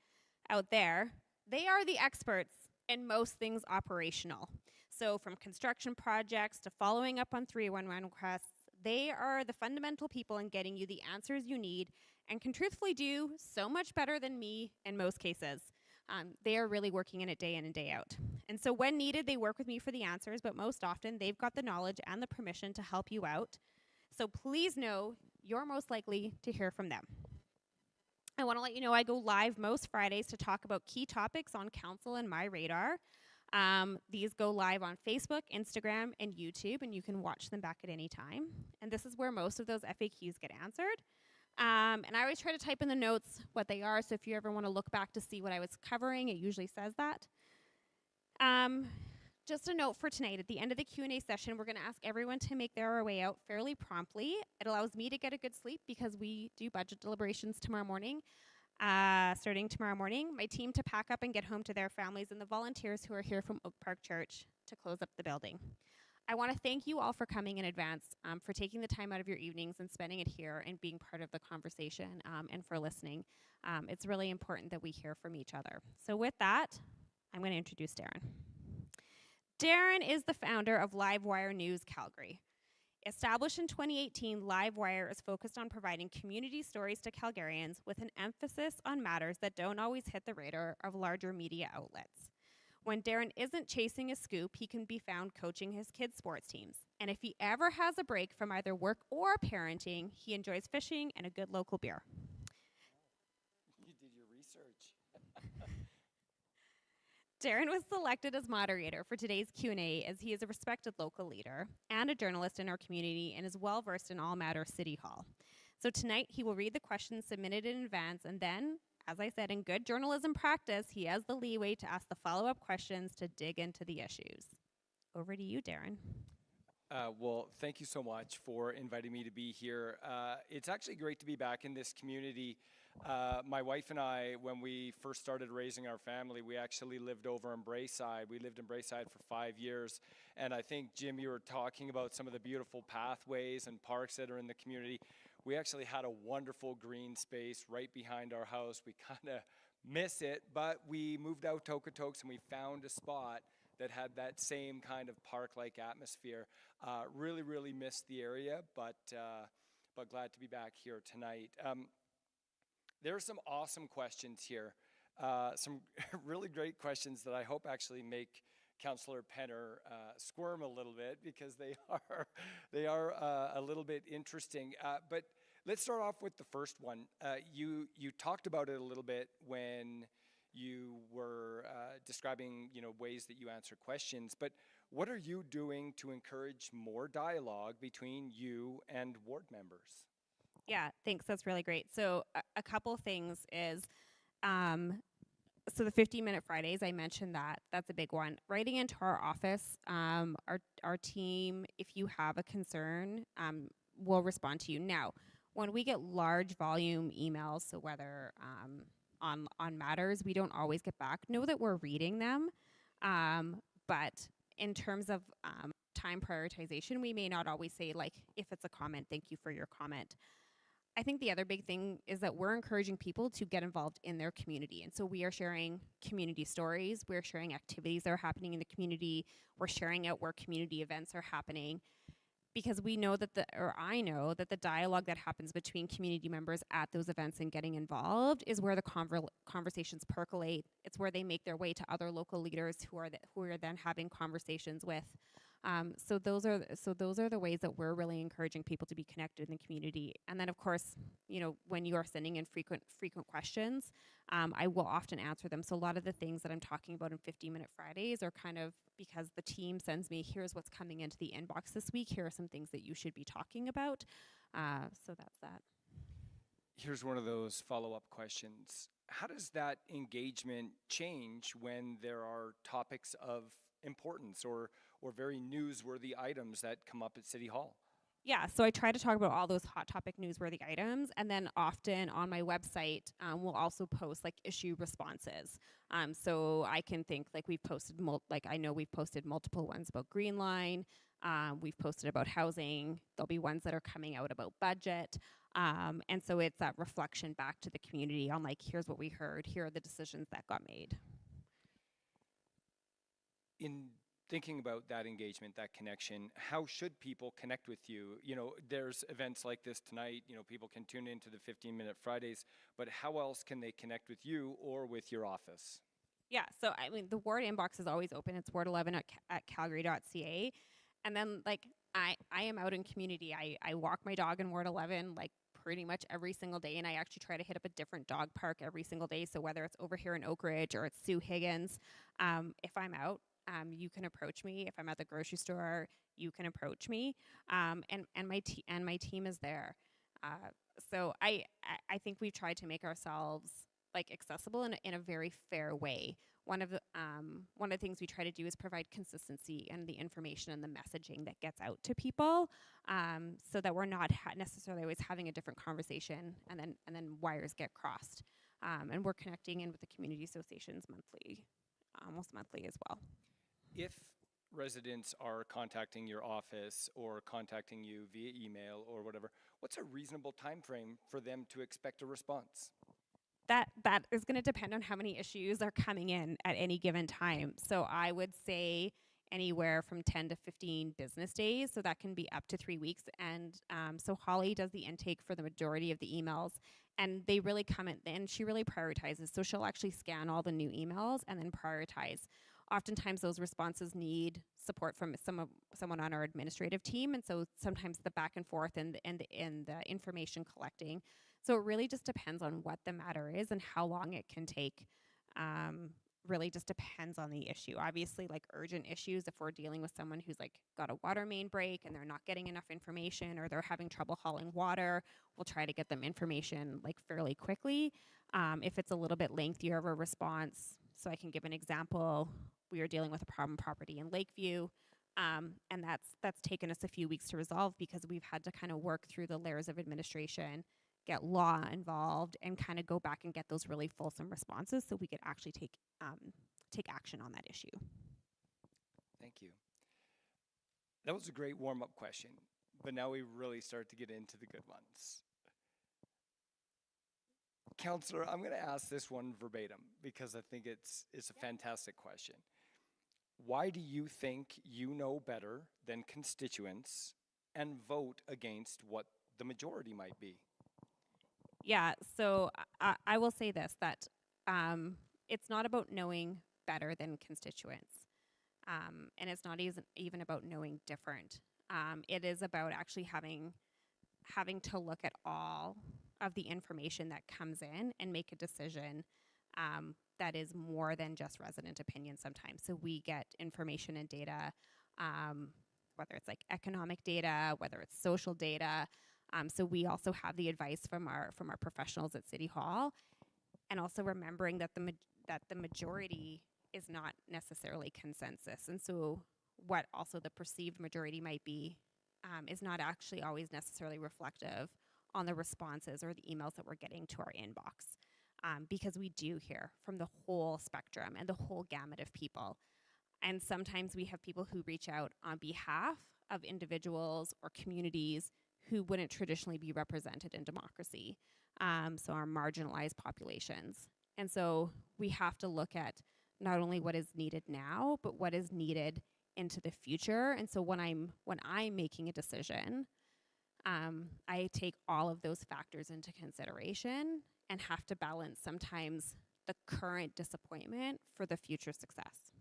out there, they are the experts in most things operational. So from construction projects to following up on 311 requests, they are the fundamental people in getting you the answers you need and can truthfully do so much better than me in most cases. They are really working in it day in and day out. And so when needed, they work with me for the answers, but most often they've got the knowledge and the permission to help you out. So please know you're most likely to hear from them. I want to let you know I go live most Fridays to talk about key topics on council and my radar. These go live on Facebook, Instagram, and YouTube, and you can watch them back at any time. And this is where most of those FAQs get answered. And I always try to type in the notes what they are, so if you ever want to look back to see what I was covering, it usually says that. Just a note for tonight, at the end of the Q&A session, we're going to ask everyone to make their way out fairly promptly. It allows me to get a good sleep because we do budget deliberations tomorrow morning. Starting tomorrow morning, my team to pack up and get home to their families, and the volunteers who are here from Oak Park Church to close up the building. I want to thank you all for coming in advance, for taking the time out of your evenings and spending it here and being part of the conversation, and for listening. It's really important that we hear from each other. So with that, I'm going to introduce Darren. Darren is the founder of Livewire News Calgary. Established in 2018, Livewire is focused on providing community stories to Calgarians with an emphasis on matters that don't always hit the radar of larger media outlets. When Darren isn't chasing a scoop, he can be found coaching his kids' sports teams. And if he ever has a break from either work or parenting, he enjoys fishing and a good local beer. You did your research. Darren was selected as moderator for today's Q&A as he is a respected local leader and a journalist in our community and is well versed in all matters City Hall. So tonight he will read the questions submitted in advance, and then, as I said, in good journalism practice, he has the leeway to ask the follow-up questions to dig into the issues. Over to you, Darren. Well, thank you so much for inviting me to be here. It's actually great to be back in this community. My wife and I, when we first started raising our family, we actually lived over in Braeside. We lived in Braeside for 5 years. And I think, Jim, you were talking about some of the beautiful pathways and parks that are in the community. We actually had a wonderful green space right behind our house. We kind of miss it, but we moved out to Okotoks and we found a spot that had that same kind of park-like atmosphere. Really, really missed the area, but glad to be back here tonight. There are some awesome questions here. Some really great questions that I hope actually make Councillor Penner squirm a little bit, because they are a little bit interesting. But let's start off with the first one. You talked about it a little bit when you were describing, ways that you answer questions, but what are you doing to encourage more dialogue between you and ward members? Yeah, thanks. That's really great. So a couple things is, so the 15-minute Fridays, I mentioned that. That's a big one. Writing into our office, our team, if you have a concern, will respond to you. Now, when we get large volume emails, so whether on matters, we don't always get back. Know that we're reading them, but in terms of time prioritization, we may not always say, like, if it's a comment, thank you for your comment. I think the other big thing is that we're encouraging people to get involved in their community. And so we are sharing community stories, we're sharing activities that are happening in the community, we're sharing out where community events are happening, because we know that I know that the dialogue that happens between community members at those events and getting involved is where the conversations percolate. It's where they make their way to other local leaders who are then having conversations with. So those are the ways that we're really encouraging people to be connected in the community. And then, of course, when you are sending in frequent questions, I will often answer them. So a lot of the things that I'm talking about in 15-minute Fridays are kind of because the team sends me, here's what's coming into the inbox this week. Here are some things that you should be talking about. So that's that. Here's one of those follow-up questions. How does that engagement change when there are topics of importance or very newsworthy items that come up at City Hall? Yeah, so I try to talk about all those hot topic newsworthy items, and then often on my website, we'll also post like issue responses. So I can think like we've posted, I know we've posted multiple ones about Green Line. We've posted about housing. There'll be ones that are coming out about budget. And so it's that reflection back to the community on like, here's what we heard, here are the decisions that got made. In thinking about that engagement, that connection, how should people connect with you? There's events like this tonight, people can tune into the 15-minute Fridays, but how else can they connect with you or with your office? Yeah, so I mean, the ward inbox is always open. It's ward11 at calgary.ca. And then like, I am out in community. I walk my dog in ward 11 like pretty much every single day, and I actually try to hit up a different dog park every single day. So whether it's over here in Oak Ridge or it's Sue Higgins, if I'm out, you can approach me. If I'm at the grocery store, you can approach me, and my team is there. So I think we've tried to make ourselves like accessible in a very fair way. One of the things we try to do is provide consistency in the information and the messaging that gets out to people, so that we're not necessarily always having a different conversation and then wires get crossed. And we're connecting in with the community associations almost monthly as well. If residents are contacting your office or contacting you via email or whatever, what's a reasonable time frame for them to expect a response? That is going to depend on how many issues are coming in at any given time. So I would say anywhere from 10 to 15 business days. So that can be up to 3 weeks. And so Holly does the intake for the majority of the emails, and they really come in, and she really prioritizes. So she'll actually scan all the new emails and then prioritize. Oftentimes those responses need support from someone on our administrative team, and so sometimes the back and forth and the information collecting. So it really just depends on what the matter is and how long it can take, really just depends on the issue. Obviously, like urgent issues, if we're dealing with someone who's like got a water main break and they're not getting enough information or they're having trouble hauling water, we'll try to get them information like fairly quickly. If it's a little bit lengthier of a response, so I can give an example, we are dealing with a problem property in Lakeview, and that's taken us a few weeks to resolve because we've had to kind of work through the layers of administration, get law involved, and kind of go back and get those really fulsome responses so we could actually take action on that issue. Thank you. That was a great warm-up question, but now we really start to get into the good ones. Councillor, I'm going to ask this one verbatim because I think it's a fantastic question. Why do you think you know better than constituents and vote against what the majority might be? Yeah, so I will say this, that it's not about knowing better than constituents, and it's not even about knowing different. It is about actually having to look at all of the information that comes in and make a decision that is more than just resident opinion sometimes. So we get information and data, whether it's like economic data, whether it's social data. So we also have the advice from our professionals at City Hall, and also remembering that the majority is not necessarily consensus. And so what also the perceived majority might be is not actually always necessarily reflective on the responses or the emails that we're getting to our inbox. Because we do hear from the whole spectrum and the whole gamut of people. And sometimes we have people who reach out on behalf of individuals or communities who wouldn't traditionally be represented in democracy, so our marginalized populations. And so we have to look at not only what is needed now, but what is needed into the future. And so when I'm making a decision, I take all of those factors into consideration and have to balance sometimes the current disappointment for the future success.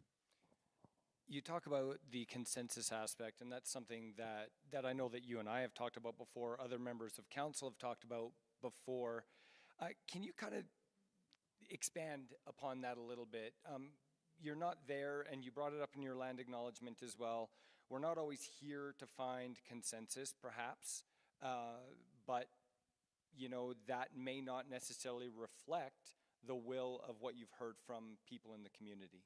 You talk about the consensus aspect, and that's something that I know that you and I have talked about before, other members of council have talked about before. Can you kind of expand upon that a little bit? You're not there, and you brought it up in your land acknowledgement as well. We're not always here to find consensus, perhaps, but you know, that may not necessarily reflect the will of what you've heard from people in the community.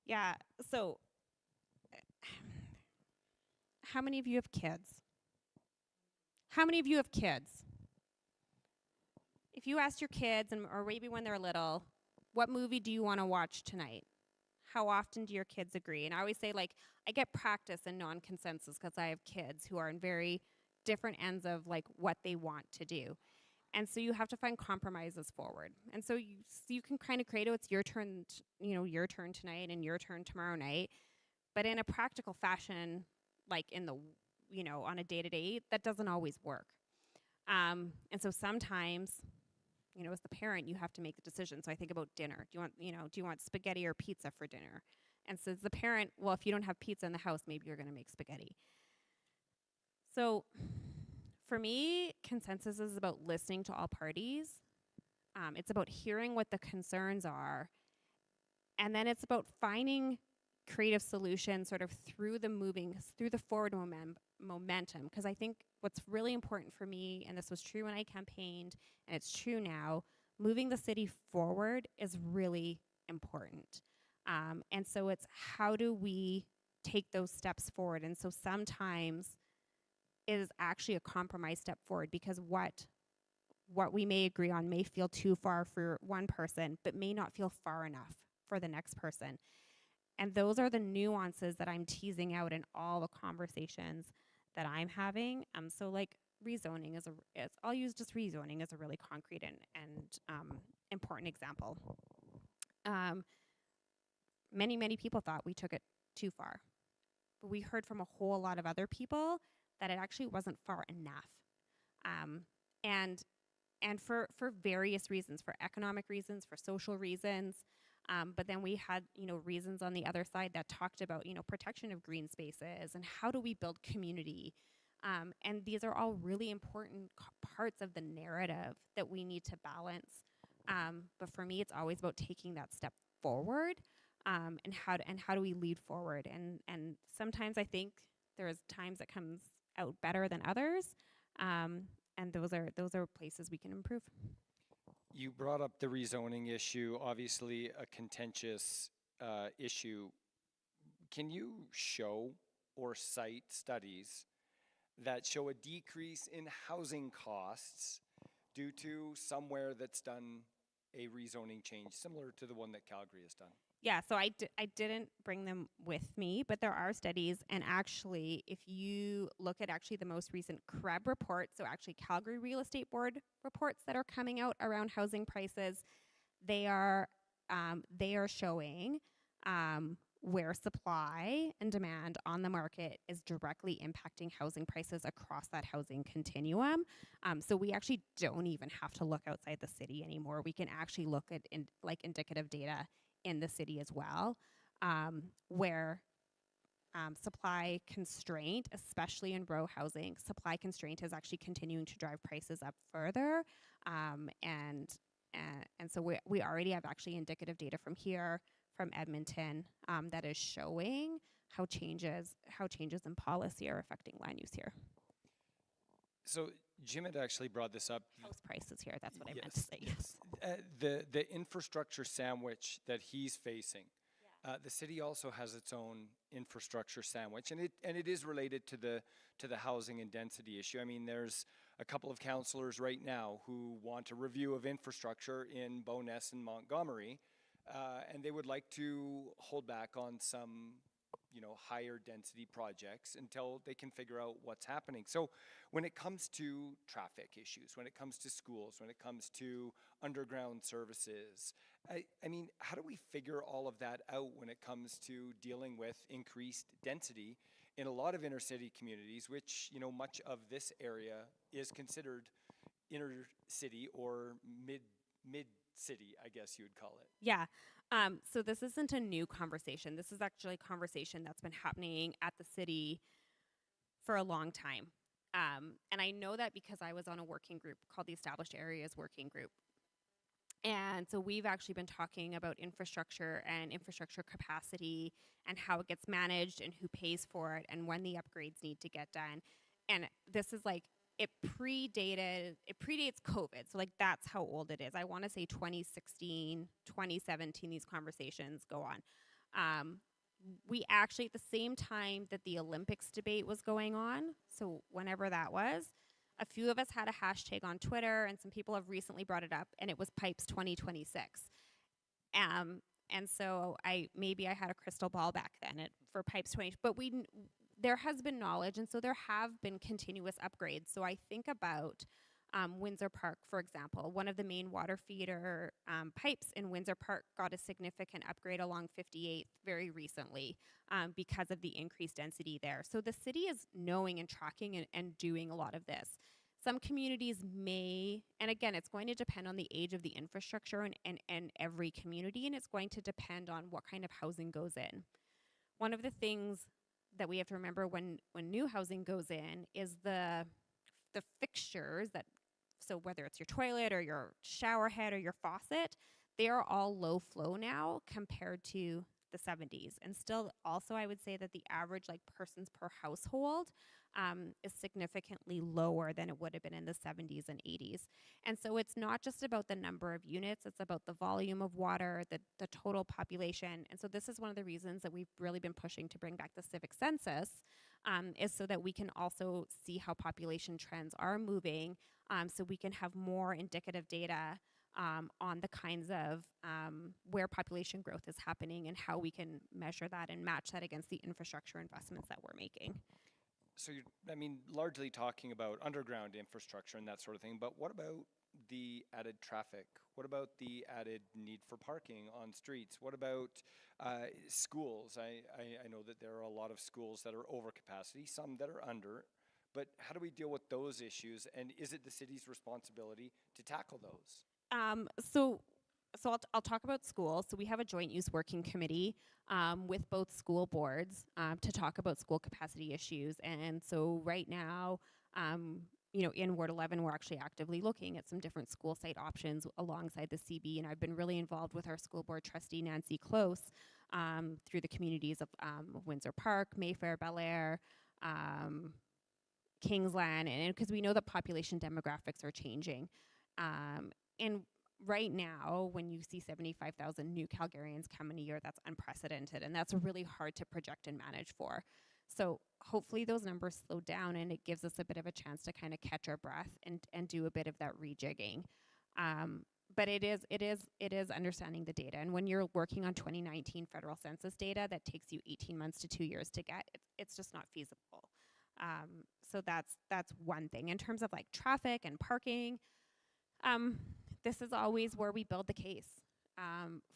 Yeah, so how many of you have kids? How many of you have kids? If you asked your kids, or maybe when they're little, what movie do you want to watch tonight? How often do your kids agree? And I always say, like, I get practice in non-consensus because I have kids who are in very different ends of like what they want to do. And so you have to find compromises forward. And so you can kind of create, it's your turn, your turn tonight and your turn tomorrow night. But in a practical fashion, like on a day-to-day, that doesn't always work. And so sometimes, as the parent, you have to make the decision. So I think about dinner. Do you want spaghetti or pizza for dinner? And so as the parent, well, if you don't have pizza in the house, maybe you're going to make spaghetti. So for me, consensus is about listening to all parties. It's about hearing what the concerns are. And then it's about finding creative solutions sort of through the forward momentum. Because I think what's really important for me, and this was true when I campaigned, and it's true now, moving the city forward is really important. And so it's how do we take those steps forward? And so sometimes it is actually a compromise step forward, because what we may agree on may feel too far for one person, but may not feel far enough for the next person. And those are the nuances that I'm teasing out in all the conversations that I'm having. So like rezoning I'll use just rezoning as a really concrete and important example. Many people thought we took it too far, but we heard from a whole lot of other people that it actually wasn't far enough. And for various reasons, for economic reasons, for social reasons. But then we had, reasons on the other side that talked about, protection of green spaces and how do we build community. And these are all really important parts of the narrative that we need to balance. But for me, it's always about taking that step forward and how do we lead forward? And sometimes I think there's times that comes out better than others, and those are places we can improve. You brought up the rezoning issue, obviously a contentious issue. Can you show or cite studies that show a decrease in housing costs due to somewhere that's done a rezoning change similar to the one that Calgary has done? Yeah, so I didn't bring them with me, but there are studies, and actually, if you look at actually the most recent CREB report, so actually Calgary Real Estate Board reports that are coming out around housing prices, they are showing where supply and demand on the market is directly impacting housing prices across that housing continuum. So we actually don't even have to look outside the city anymore. We can actually look at indicative data in the city as well, where supply constraint, especially in row housing, supply constraint is actually continuing to drive prices up further. And so we already have actually indicative data from here, from Edmonton, that is showing how changes in policy are affecting land use here. So Jim had actually brought this up. House prices here, that's what I meant to say. Yes. The infrastructure sandwich that he's facing, the city also has its own infrastructure sandwich, and it is related to the housing and density issue. I mean, there's a couple of councillors right now who want a review of infrastructure in Bowness and Montgomery, and they would like to hold back on some higher density projects until they can figure out what's happening. So when it comes to traffic issues, when it comes to schools, when it comes to underground services, I mean, how do we figure all of that out when it comes to dealing with increased density in a lot of inner city communities, which, much of this area is considered inner city or mid city, I guess you would call it. Yeah. So this isn't a new conversation. This is actually a conversation that's been happening at the city for a long time. And I know that because I was on a working group called the Established Areas Working Group. And so we've actually been talking about infrastructure and infrastructure capacity and how it gets managed and who pays for it and when the upgrades need to get done. And this is it predates COVID. So that's how old it is. I want to say 2016, 2017, these conversations go on. We actually, at the same time that the Olympics debate was going on, so whenever that was, a few of us had a hashtag on Twitter, and some people have recently brought it up, and it was Pipes 2026. And so I had a crystal ball back then for Pipes 20, but there has been knowledge, and so there have been continuous upgrades. So I think about Windsor Park, for example. One of the main water feeder pipes in Windsor Park got a significant upgrade along 58th very recently because of the increased density there. So the city is knowing and tracking and doing a lot of this. Some communities may, and again, it's going to depend on the age of the infrastructure and every community, and it's going to depend on what kind of housing goes in. One of the things that we have to remember when new housing goes in is the fixtures so whether it's your toilet or your shower head or your faucet, they are all low flow now compared to the 70s. And still also I would say that the average persons per household is significantly lower than it would have been in the 70s and 80s. And so it's not just about the number of units, it's about the volume of water, the total population. And so this is one of the reasons that we've really been pushing to bring back the civic census, is so that we can also see how population trends are moving, so we can have more indicative data on the kinds of where population growth is happening and how we can measure that and match that against the infrastructure investments that we're making. So you're, largely talking about underground infrastructure and that sort of thing, but what about the added traffic? What about the added need for parking on streets? What about schools? I know that there are a lot of schools that are over capacity, some that are under, but how do we deal with those issues, and is it the city's responsibility to tackle those? So I'll talk about schools. So we have a joint use working committee with both school boards to talk about school capacity issues. And so right now, in Ward 11, we're actually actively looking at some different school site options alongside the CB. And I've been really involved with our school board trustee, Nancy Close, through the communities of Windsor Park, Mayfair, Bel Air, Kingsland, and because we know that population demographics are changing. And right now, when you see 75,000 new Calgarians come in a year, that's unprecedented, and that's really hard to project and manage for. So hopefully those numbers slow down, and it gives us a bit of a chance to kind of catch our breath and do a bit of that rejigging. But it is understanding the data, and when you're working on 2019 federal census data that takes you 18 months to 2 years to get, it's just not feasible. So that's one thing. In terms of like traffic and parking, this is always where we build the case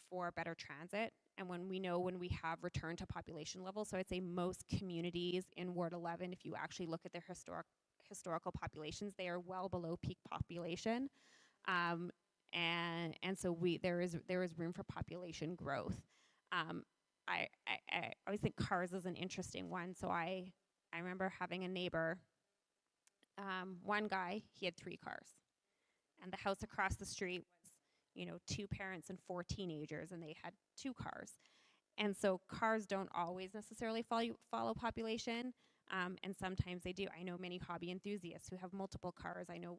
for better transit. And when we have return to population levels, so I'd say most communities in Ward 11, if you actually look at their historical populations, they are well below peak population. And so there is room for population growth. I always think cars is an interesting one. So I remember having a neighbor, one guy, he had 3 cars. And the house across the street was, 2 parents and 4 teenagers, and they had 2 cars. And so cars don't always necessarily follow population, and sometimes they do. I know many hobby enthusiasts who have multiple cars. I know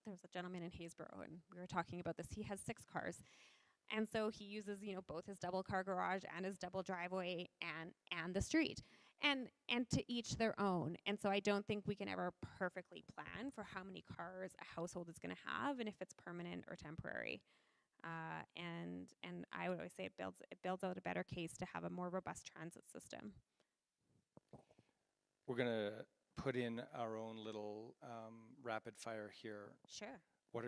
there's a gentleman in Haysboro, and we were talking about this. He has 6 cars. And so he uses, both his double car garage and his double driveway and the street. And to each their own. And so I don't think we can ever perfectly plan for how many cars a household is going to have and if it's permanent or temporary. And I would always say it builds out a better case to have a more robust transit system. We're going to put in our own little rapid fire here. Sure. What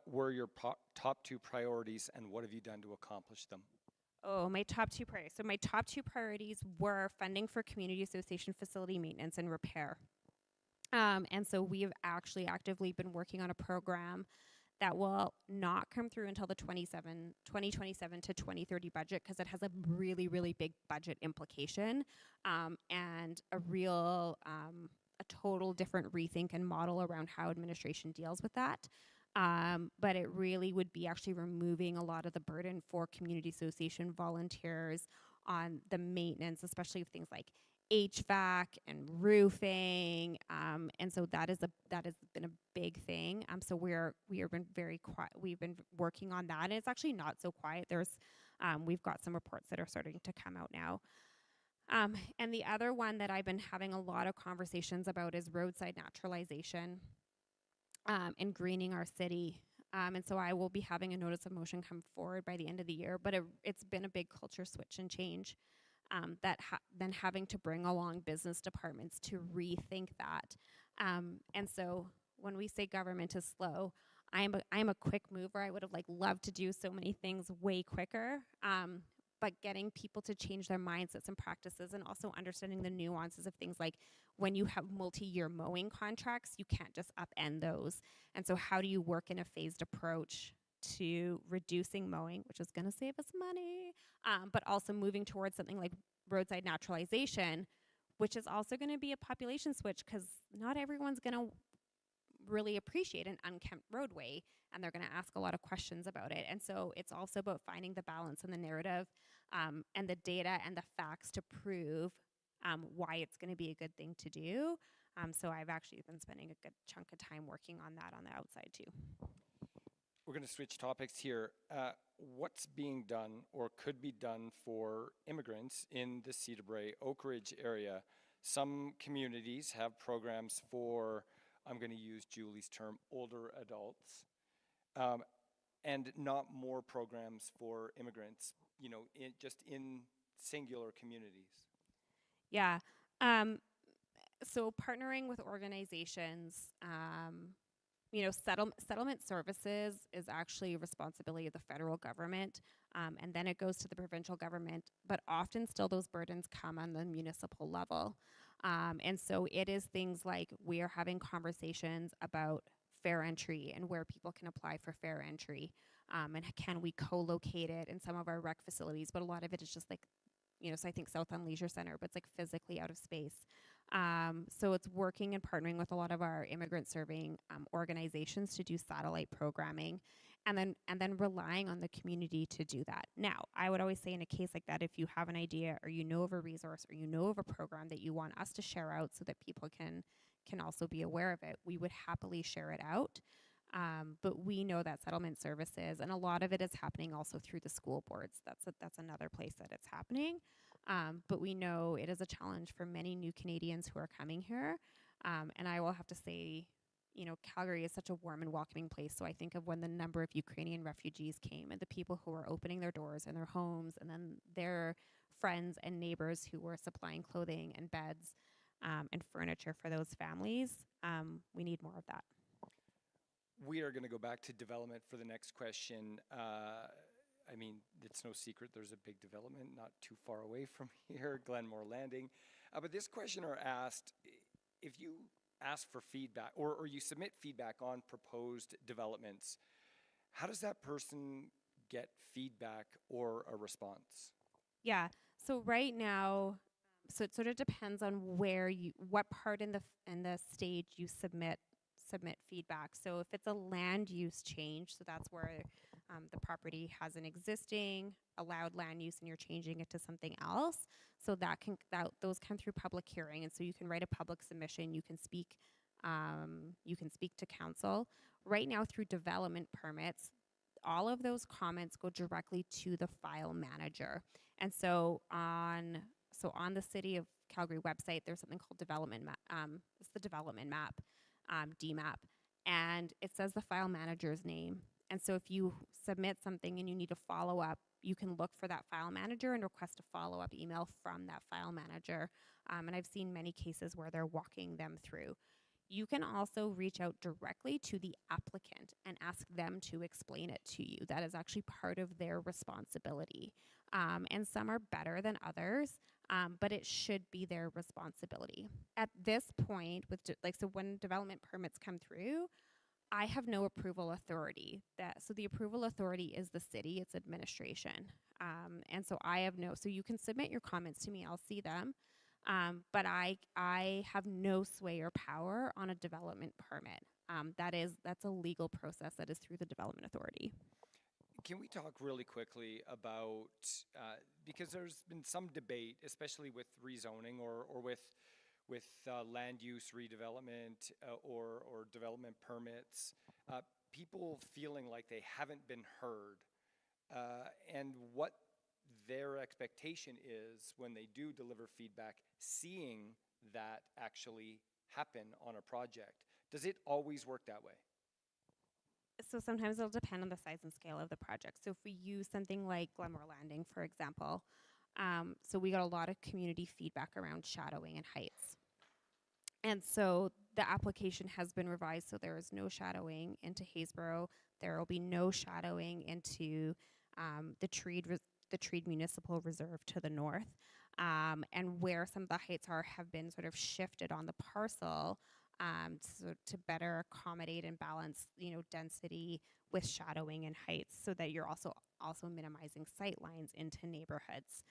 were your top 2 priorities, and what have you done to accomplish them? Oh, my top 2 priorities. So my top 2 priorities were funding for community association facility maintenance and repair. And so we've actually actively been working on a program that will not come through until the 2027 to 2030 budget, because it has a really, really big budget implication and a total different rethink and model around how administration deals with that. But it really would be actually removing a lot of the burden for community association volunteers on the maintenance, especially of things like HVAC and roofing. And so that has been a big thing. So we have been very quiet. We've been working on that, and it's actually not so quiet. We've got some reports that are starting to come out now. And the other one that I've been having a lot of conversations about is roadside naturalization and greening our city. And so I will be having a notice of motion come forward by the end of the year, but it's been a big culture switch and change then having to bring along business departments to rethink that. And so when we say government is slow, I'm a quick mover. I would have loved to do so many things way quicker. But getting people to change their mindsets and practices, and also understanding the nuances of things like when you have multi-year mowing contracts, you can't just upend those. And so how do you work in a phased approach to reducing mowing, which is going to save us money, but also moving towards something like roadside naturalization, which is also going to be a population switch, because not everyone's going to really appreciate an unkempt roadway, and they're going to ask a lot of questions about it. And so it's also about finding the balance in the narrative and the data and the facts to prove why it's going to be a good thing to do. So I've actually been spending a good chunk of time working on that on the outside too. We're going to switch topics here. What's being done or could be done for immigrants in the Cedarbrae Oak Ridge area? Some communities have programs for, I'm going to use Julie's term, older adults, and not more programs for immigrants, just in singular communities. Yeah. So partnering with organizations, settlement services is actually a responsibility of the federal government, and then it goes to the provincial government, but often still those burdens come on the municipal level. And so it is things like we are having conversations about fair entry and where people can apply for fair entry, and can we co-locate it in some of our rec facilities, but a lot of it is just so I think South End Leisure Center, but it's physically out of space. So it's working and partnering with a lot of our immigrant serving organizations to do satellite programming and then relying on the community to do that. Now, I would always say in a case like that, if you have an idea or you know of a resource or you know of a program that you want us to share out so that people can also be aware of it, we would happily share it out. But we know that settlement services, and a lot of it is happening also through the school boards. That's another place that it's happening. But we know it is a challenge for many new Canadians who are coming here. And I will have to say, Calgary is such a warm and welcoming place. So I think of when the number of Ukrainian refugees came and the people who were opening their doors and their homes, and then their friends and neighbors who were supplying clothing and beds and furniture for those families. We need more of that. We are going to go back to development for the next question. I mean, it's no secret there's a big development not too far away from here, Glenmore Landing. But this questioner asked, if you ask for feedback or you submit feedback on proposed developments, how does that person get feedback or a response? Yeah. So right now, so it sort of depends on what part in the stage you submit feedback. So if it's a land use change, so that's where the property has an existing allowed land use and you're changing it to something else. So those come through public hearing, and so you can write a public submission. You can speak to council. Right now, through development permits, all of those comments go directly to the file manager. And so on the City of Calgary website, there's something called development map. It's the development map, DMAP, and it says the file manager's name. And so if you submit something and you need a follow-up, you can look for that file manager and request a follow-up email from that file manager. And I've seen many cases where they're walking them through. You can also reach out directly to the applicant and ask them to explain it to you. That is actually part of their responsibility. And some are better than others, but it should be their responsibility. At this point, so when development permits come through, I have no approval authority. So the approval authority is the city, it's administration. And so so you can submit your comments to me, I'll see them. But I have no sway or power on a development permit. That's a legal process that is through the development authority. Can we talk really quickly about, because there's been some debate, especially with rezoning or with land use redevelopment or development permits, people feeling like they haven't been heard, and what their expectation is when they do deliver feedback, seeing that actually happen on a project. Does it always work that way? So sometimes it'll depend on the size and scale of the project. So if we use something like Glenmore Landing, for example, so we got a lot of community feedback around shadowing and heights. And so the application has been revised, so there is no shadowing into Haysboro. There will be no shadowing into the Treed Municipal Reserve to the north. And where some of the heights have been sort of shifted on the parcel to better accommodate and balance, density with shadowing and heights, so that you're also minimizing sight lines into neighborhoods.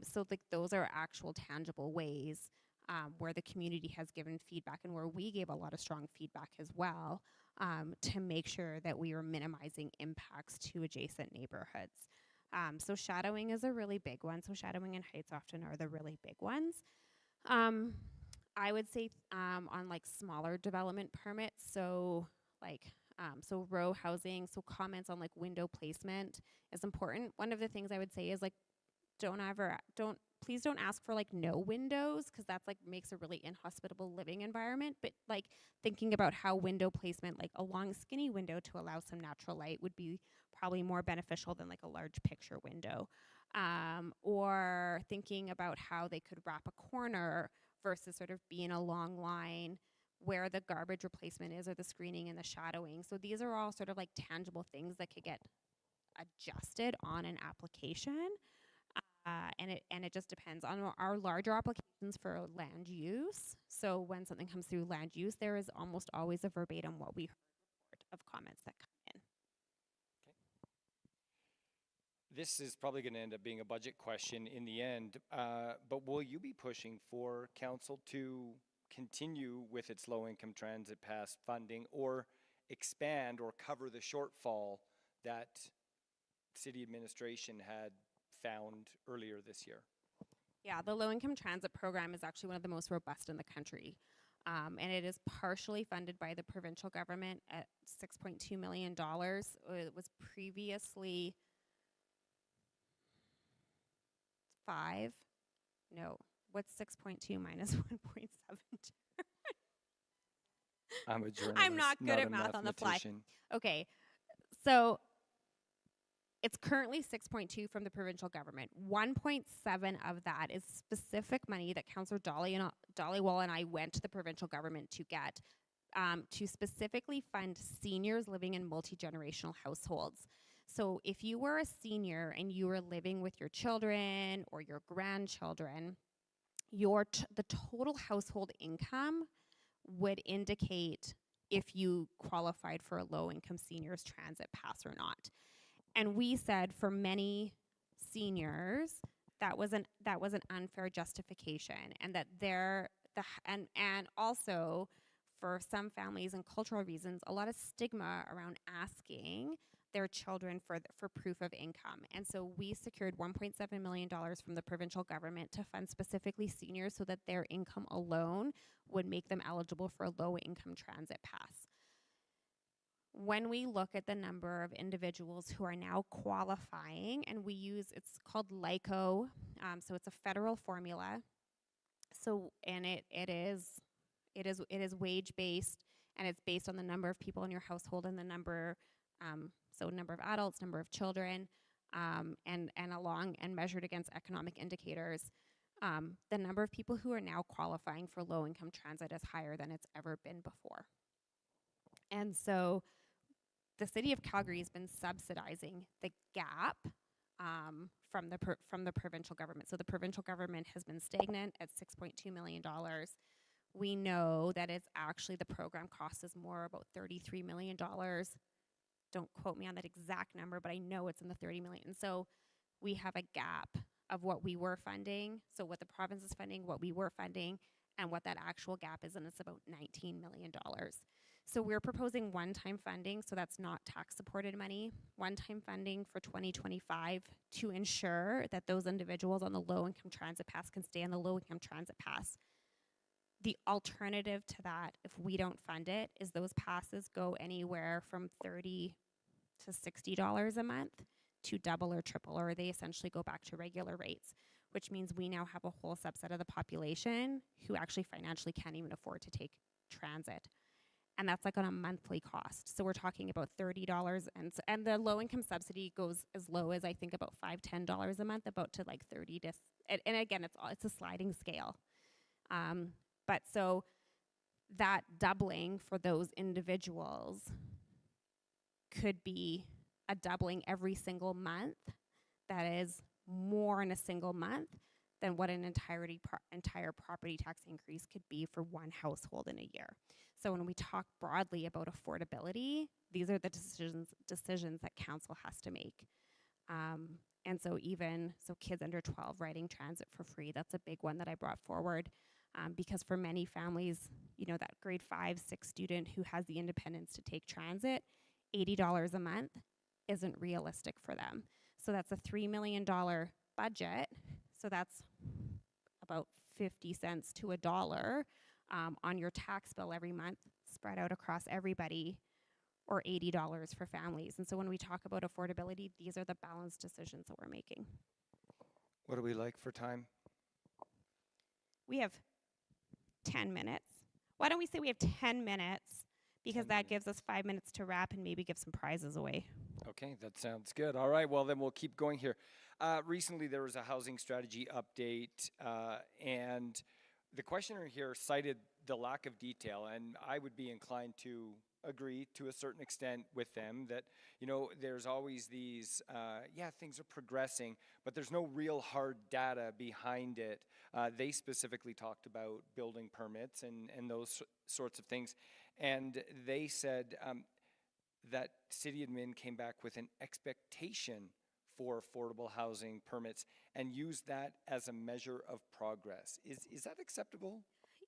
So those are actual tangible ways where the community has given feedback, and where we gave a lot of strong feedback as well, to make sure that we are minimizing impacts to adjacent neighborhoods. So shadowing is a really big one. So shadowing and heights often are the really big ones. I would say on smaller development permits, so row housing, so comments on window placement is important. One of the things I would say is please don't ask for no windows, because that's makes a really inhospitable living environment. But thinking about how window placement, a long skinny window to allow some natural light, would be probably more beneficial than a large picture window. Or thinking about how they could wrap a corner versus sort of be in a long line where the garbage replacement is, or the screening and the shadowing. So these are all sort of tangible things that could get adjusted on an application. And it just depends on our larger applications for land use. So when something comes through land use, there is almost always a verbatim what we heard of comments that come in. This is probably going to end up being a budget question in the end, but will you be pushing for council to continue with its low-income transit pass funding, or expand or cover the shortfall that city administration had found earlier this year? Yeah, the low-income transit program is actually one of the most robust in the country. And it is partially funded by the provincial government at $6.2 million. It was previously 5. No, what's 6.2 minus 1.7? I'm a journalist, I'm not good not at a math on the fly. mathematician. Okay, so it's currently 6.2 from the provincial government. 1.7 of that is specific money that Councillor Dollywall and I went to the provincial government to get to specifically fund seniors living in multi-generational households. So if you were a senior and you were living with your children or your grandchildren, the total household income would indicate if you qualified for a low-income seniors transit pass or not. And we said for many seniors that was an unfair justification, and that and also for some families and cultural reasons, a lot of stigma around asking their children for proof of income. And so we secured $1.7 million from the provincial government to fund specifically seniors so that their income alone would make them eligible for a low-income transit pass. When we look at the number of individuals who are now qualifying, and it's called LICO, so it's a federal formula. So, and it is wage-based, and it's based on the number of people in your household and the number of adults, number of children, and measured against economic indicators. The number of people who are now qualifying for low-income transit is higher than it's ever been before. And so the City of Calgary has been subsidizing the gap from the provincial government. So the provincial government has been stagnant at $6.2 million. We know that it's actually, the program cost is more about $33 million. Don't quote me on that exact number, but I know it's in the 30 million. So we have a gap of what we were funding, so what the province is funding, what we were funding, and what that actual gap is, and it's about $19 million. So we're proposing one-time funding, so that's not tax-supported money, one-time funding for 2025 to ensure that those individuals on the low-income transit pass can stay on the low-income transit pass. The alternative to that, if we don't fund it, is those passes go anywhere from $30 to $60 a month to double or triple, or they essentially go back to regular rates, which means we now have a whole subset of the population who actually financially can't even afford to take transit. And that's like on a monthly cost. So we're talking about $30, and the low income subsidy goes as low as I think about $5, $10 a month, about to like 30 to, and again, it's a sliding scale. But so that doubling for those individuals could be a doubling every single month. That is more in a single month than what an entire property tax increase could be for one household in a year. So when we talk broadly about affordability, these are the decisions that council has to make. And so kids under 12 riding transit for free, that's a big one that I brought forward. Because for many families, that grade 5, 6 student who has the independence to take transit, $80 a month isn't realistic for them. So that's a $3 million budget. So that's about 50 cents to $1 on your tax bill every month, spread out across everybody, or $80 for families. And so when we talk about affordability, these are the balanced decisions that we're making. What do we like for time? We have 10 minutes. Why don't we say we have 10 minutes? Because that gives us 5 minutes to wrap and maybe give some prizes away. Okay, that sounds good. All right, well, then we'll keep going here. Recently, there was a housing strategy update, and the questioner here cited the lack of detail, and I would be inclined to agree to a certain extent with them that, there's always these, things are progressing, but there's no real hard data behind it. They specifically talked about building permits and those sorts of things, and they said that City Admin came back with an expectation for affordable housing permits and used that as a measure of progress. Is that acceptable?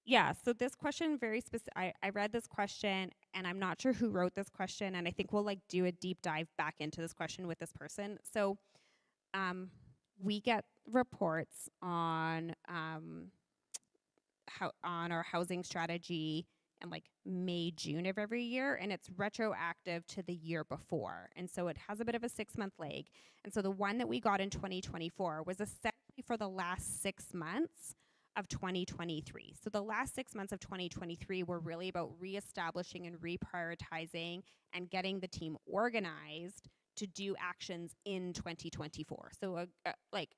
Yeah, so this question very specific. I read this question and I'm not sure who wrote this question, and I think we'll like do a deep dive back into this question with this person. So we get reports on how on our housing strategy in like May, June of every year, and it's retroactive to the year before. And so it has a bit of a 6-month lag. And so the one that we got in 2024 was essentially for the last 6 months of 2023. So the last 6 months of 2023 were really about reestablishing and reprioritizing and getting the team organized to do actions in 2024. So like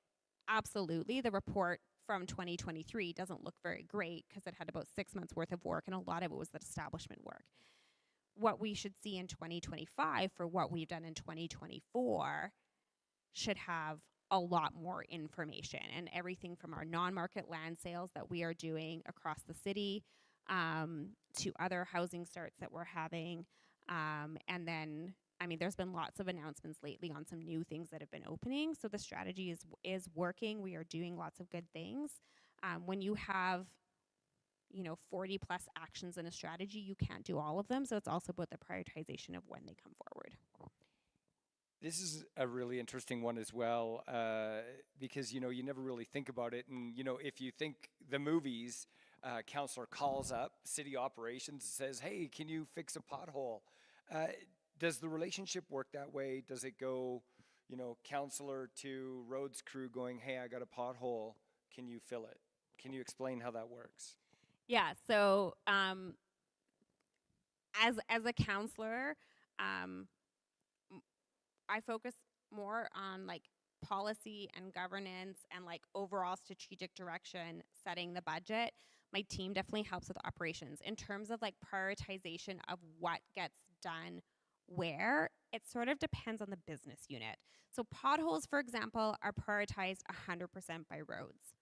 absolutely the report from 2023 doesn't look very great because it had about 6 months worth of work and a lot of it was the establishment work. What we should see in 2025 for what we've done in 2024 should have a lot more information, and everything from our non-market land sales that we are doing across the city to other housing starts that we're having. And then, I mean, there's been lots of announcements lately on some new things that have been opening. So the strategy is working. We are doing lots of good things. When you have 40 plus actions in a strategy, you can't do all of them. So it's also about the prioritization of when they come forward. This is a really interesting one as well, because, you never really think about it. And, if you think the movies, counselor calls up city operations and says, hey, can you fix a pothole? Does the relationship work that way? Does it go, counselor to roads crew going, hey, I got a pothole, can you fill it? Can you explain how that works? Yeah, so as a counselor, I focus more on like policy and governance and like overall strategic direction, setting the budget. My team definitely helps with operations. In terms of like prioritization of what gets done where, it sort of depends on the business unit. So potholes, for example, are prioritized 100% by roads.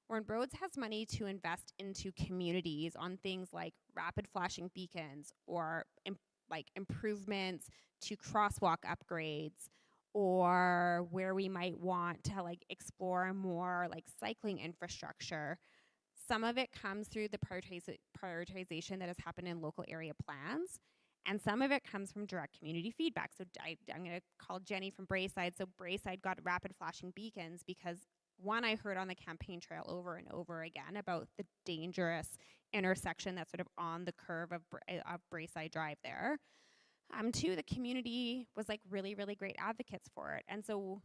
When roads has money to invest into communities on things like rapid flashing beacons or like improvements to crosswalk upgrades, or where we might want to like explore more like cycling infrastructure, some of it comes through the prioritization that has happened in local area plans, and some of it comes from direct community feedback. So I'm going to call Jenny from Brayside. So Brayside got rapid flashing beacons because one, I heard on the campaign trail over and over again about the dangerous intersection that's sort of on the curve of Brayside Drive there. Two, the community was like really, really great advocates for it. And so,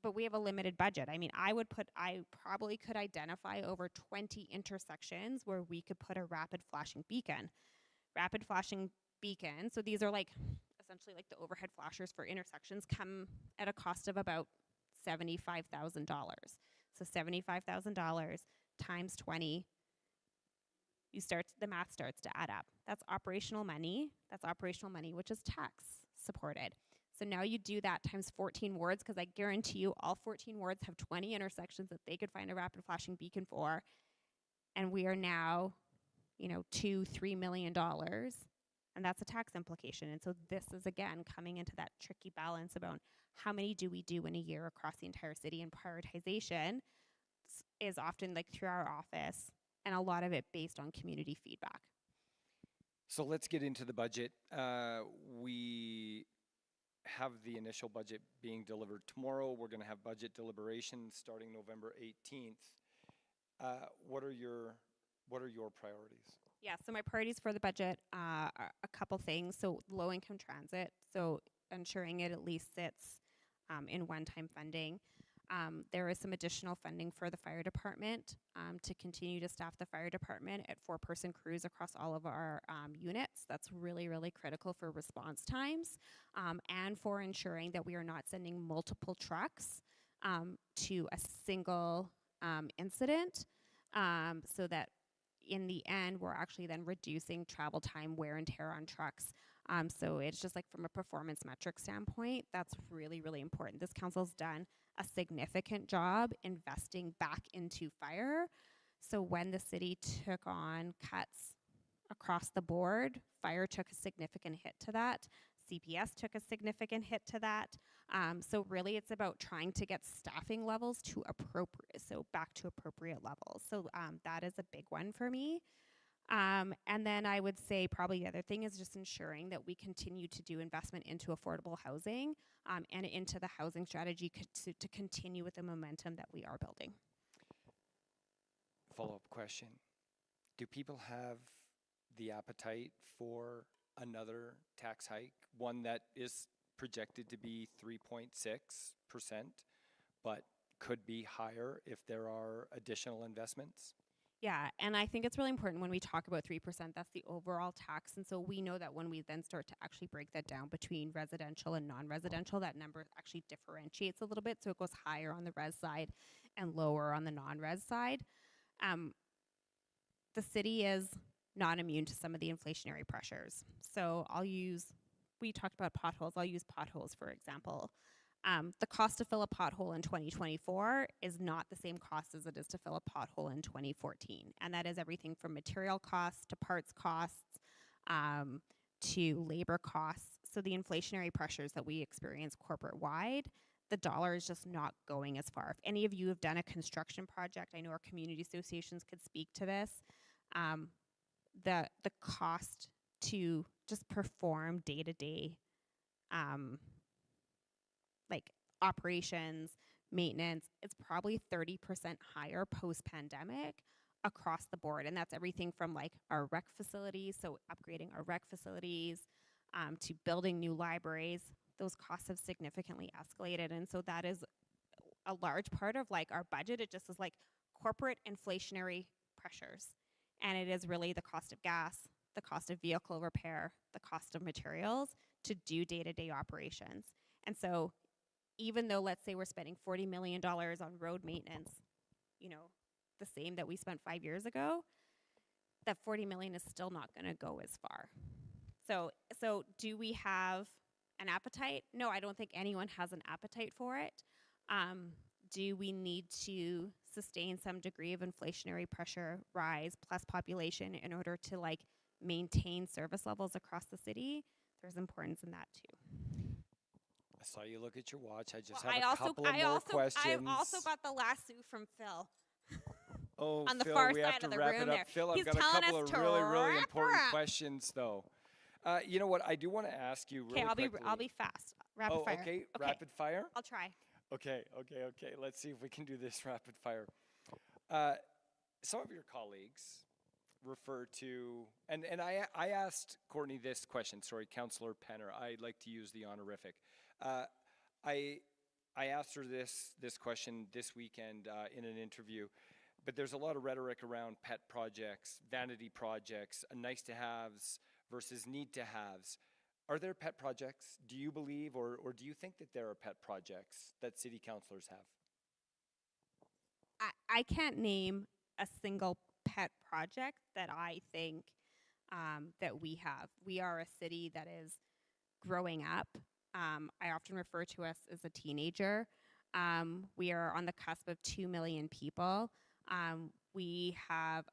but we have a limited budget. I mean, I probably could identify over 20 intersections where we could put a rapid flashing beacon. Rapid flashing beacon, so these are like essentially like the overhead flashers for intersections, come at a cost of about $75,000. So $75,000 times 20, the math starts to add up. That's operational money, which is tax supported. So now you do that times 14 wards, because I guarantee you all 14 wards have 20 intersections that they could find a rapid flashing beacon for. And we are now, $2-3 million. And that's a tax implication. And so this is, again, coming into that tricky balance about how many do we do in a year across the entire city, and prioritization is often like through our office, and a lot of it based on community feedback. So let's get into the budget. We have the initial budget being delivered tomorrow. We're going to have budget deliberations starting November 18th. What are your priorities? Yeah, so my priorities for the budget are a couple things. So low-income transit, so ensuring it at least sits in one-time funding. There is some additional funding for the fire department to continue to staff the fire department at 4-person crews across all of our units. That's really, really critical for response times and for ensuring that we are not sending multiple trucks to a single incident, so that in the end, we're actually then reducing travel time, wear and tear on trucks. So it's just like from a performance metric standpoint, that's really, really important. This council's done a significant job investing back into fire. So when the city took on cuts across the board, fire took a significant hit to that. CPS took a significant hit to that. So really it's about trying to get staffing levels to back to appropriate levels. So that is a big one for me. And then I would say probably the other thing is just ensuring that we continue to do investment into affordable housing and into the housing strategy to continue with the momentum that we are building. Follow-up question. Do people have the appetite for another tax hike, one that is projected to be 3.6%, but could be higher if there are additional investments? Yeah, and I think it's really important when we talk about 3%, that's the overall tax. And so we know that when we then start to actually break that down between residential and non-residential, that number actually differentiates a little bit. So it goes higher on the res side and lower on the non-res side. The city is not immune to some of the inflationary pressures. So we talked about potholes. I'll use potholes, for example. The cost to fill a pothole in 2024 is not the same cost as it is to fill a pothole in 2014. And that is everything from material costs to parts costs to labor costs. So the inflationary pressures that we experience corporate-wide, the dollar is just not going as far. If any of you have done a construction project, I know our community associations could speak to this, the cost to just perform day-to-day like operations, maintenance, it's probably 30% higher post-pandemic across the board. And that's everything from like our rec facilities, so upgrading our rec facilities, to building new libraries. Those costs have significantly escalated. And so that is a large part of like our budget. It just is like corporate inflationary pressures. And it is really the cost of gas, the cost of vehicle repair, the cost of materials to do day-to-day operations. And so even though, let's say we're spending $40 million on road maintenance, the same that we spent 5 years ago, that $40 million is still not going to go as far. So do we have an appetite? No, I don't think anyone has an appetite for it. Do we need to sustain some degree of inflationary pressure rise plus population in order to like maintain service levels across the city? There's importance in that too. I saw you look at your watch. I just Well, have a couple of more questions. I also got the lasso from Phil. Oh, on the Phil, far we have side to of the wrap room it up. there. Phil, He's I've got a telling couple us of to really, really wrap important her up. questions, though. You know what? I do want to ask you really Okay, quickly. I'll be fast. Rapid fire. Okay, rapid fire? I'll try. Okay. Let's see if we can do this rapid fire. Some of your colleagues refer to, and I asked Kourtney this question, Councillor Penner. I like to use the honorific. I asked her this question this weekend in an interview, but there's a lot of rhetoric around pet projects, vanity projects, nice to haves versus need to haves. Are there pet projects, do you believe, or do you think that there are pet projects that city councillors have? I can't name a single pet project that I think that we have. We are a city that is growing up. I often refer to us as a teenager. We are on the cusp of 2 million people. We have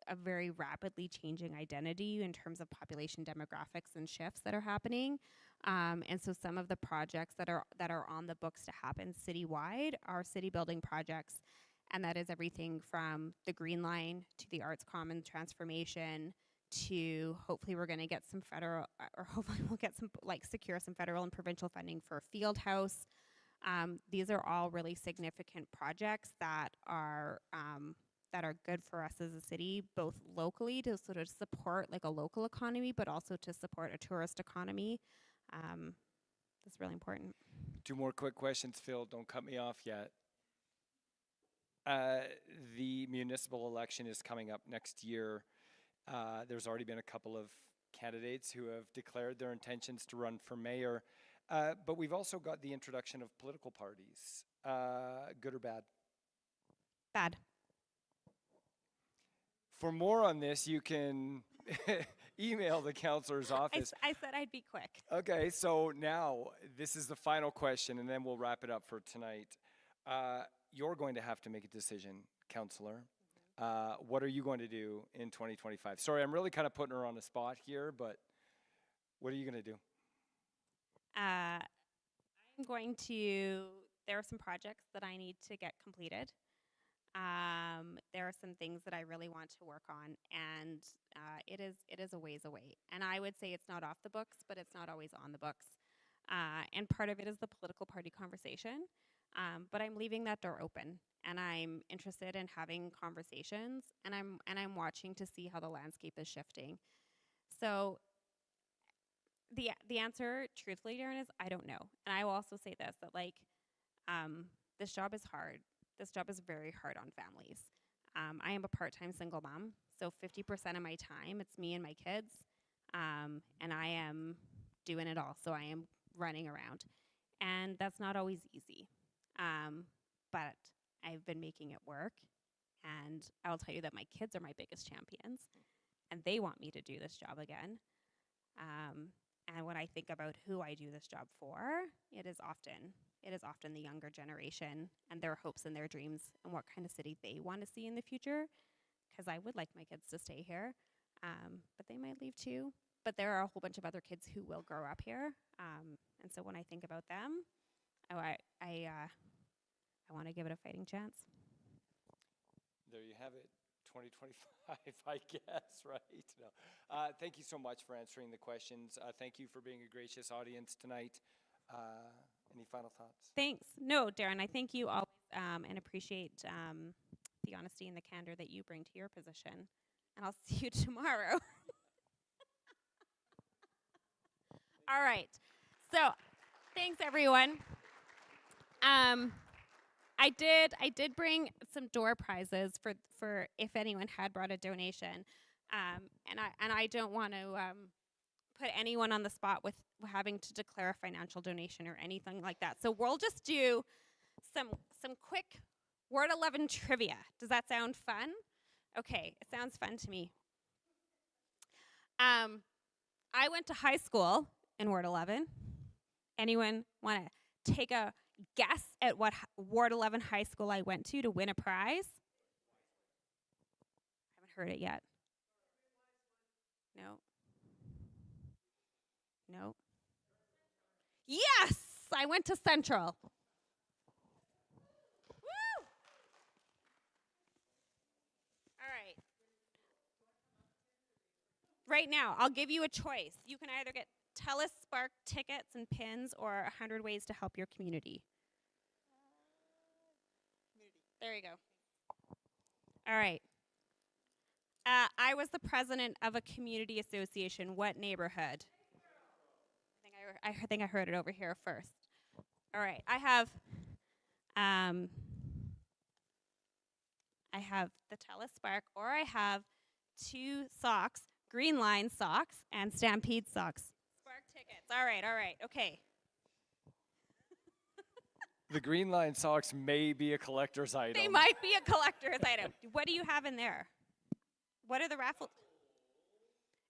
a very rapidly changing identity in terms of population demographics and shifts that are happening. And so some of the projects that are on the books to happen citywide are city building projects. And that is everything from the Green Line to the Arts Commons transformation to hopefully we're going to get some federal, or hopefully we'll get some, secure some federal and provincial funding for a field house. These are all really significant projects that are good for us as a city, both locally to sort of support like a local economy, but also to support a tourist economy. That's really important. 2 more quick questions, Phil. Don't cut me off yet. The municipal election is coming up next year. There's already been a couple of candidates who have declared their intentions to run for mayor. But we've also got the introduction of political parties. Good or bad? Bad. For more on this, you can email the councillor's office. I said I'd be quick. Okay, so now this is the final question, and then we'll wrap it up for tonight. You're going to have to make a decision, councillor. What are you going to do in 2025? Sorry, I'm really kind of putting her on the spot here, but what are you going to do? I'm going to, there are some projects that I need to get completed. There are some things that I really want to work on, and it is a ways away. And I would say it's not off the books, but it's not always on the books. And part of it is the political party conversation. But I'm leaving that door open, and I'm interested in having conversations, and I'm watching to see how the landscape is shifting. So the answer, truthfully, Darren, is I don't know. And I will also say this, that like this job is hard. This job is very hard on families. I am a part-time single mom, so 50% of my time it's me and my kids, and I am doing it all. So I am running around, and that's not always easy. But I've been making it work, and I will tell you that my kids are my biggest champions, and they want me to do this job again. And when I think about who I do this job for, it is often the younger generation and their hopes and their dreams and what kind of city they want to see in the future. Because I would like my kids to stay here, but they might leave too. But there are a whole bunch of other kids who will grow up here, and so when I think about them, I want to give it a fighting chance. There you have it, 2025, I guess, right? No. Thank you so much for answering the questions. Thank you for being a gracious audience tonight. Any final thoughts? Thanks. No, Darren, I thank you always and appreciate the honesty and the candor that you bring to your position. And I'll see you tomorrow. All right. So, thanks everyone. I did bring some door prizes for if anyone had brought a donation, and I don't want to put anyone on the spot with having to declare a financial donation or anything like that. So we'll just do some quick Ward 11 trivia. Does that sound fun? Okay, it sounds fun to me. I went to high school in Ward 11. Anyone want to take a guess at what Ward 11 high school I went to win a prize? I haven't heard it yet. No. No. Yes! I went to Central. Woo! All right. Right now, I'll give you a choice. You can either get TELUS Spark tickets and pins or 100 ways to help your community. There you go. All right. I was the president of a community association. What neighborhood? I think I heard it over here first. All right. I have the TELUS Spark, or I have 2 socks, Green Line socks and Stampede socks. Spark tickets. All right. Okay. The Green Line socks may be a collector's item. They might be a collector's item. What do you have in there? What are the raffle?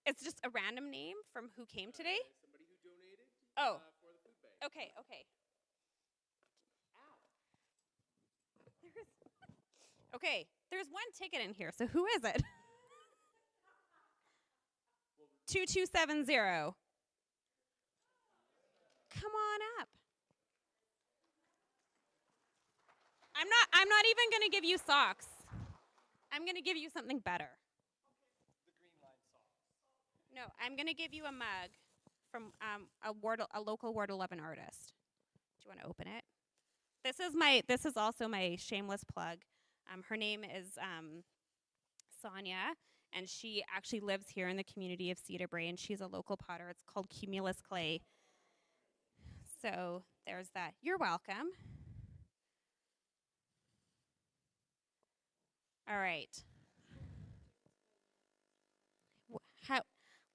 It's just a random name from who came today? Somebody who donated Oh. for the food bank. Okay. Okay, there's 1 ticket in here, so who is it? 2270. Come on up. I'm not even going to give you socks. I'm going to give you something better. The Green Line socks. No, I'm going to give you a mug from a local Ward 11 artist. Do you want to open it? This is also my shameless plug. Her name is Sonia, and she actually lives here in the community of Cedar Brae, and she's a local potter. It's called Cumulus Clay. So there's that. You're welcome. All right.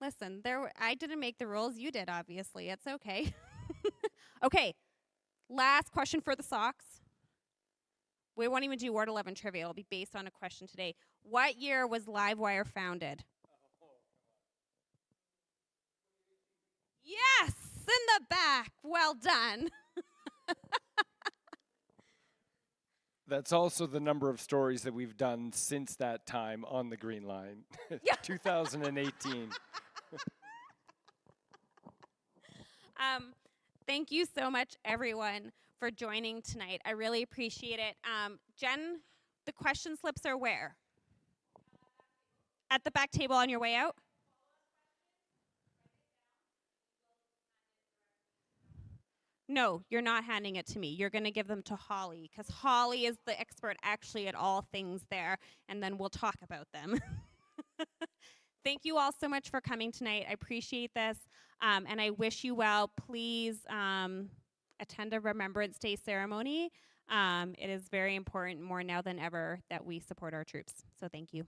Listen, I didn't make the rules. You did, obviously. It's okay. Okay. Last question for the socks. We won't even do Ward 11 trivia. It'll be based on a question today. What year was Livewire founded? Yes, in the back. Well done. That's also the number of stories that we've done since that time on the Green Line. Yeah. 2018. Thank you so much, everyone, for joining tonight. I really appreciate it. Jen, the question slips are where? At the back table on your way out? No, you're not handing it to me. You're going to give them to Holly, because Holly is the expert actually at all things there, and then we'll talk about them. Thank you all so much for coming tonight. I appreciate this, and I wish you well. Please attend a Remembrance Day ceremony. It is very important, more now than ever, that we support our troops. So thank you.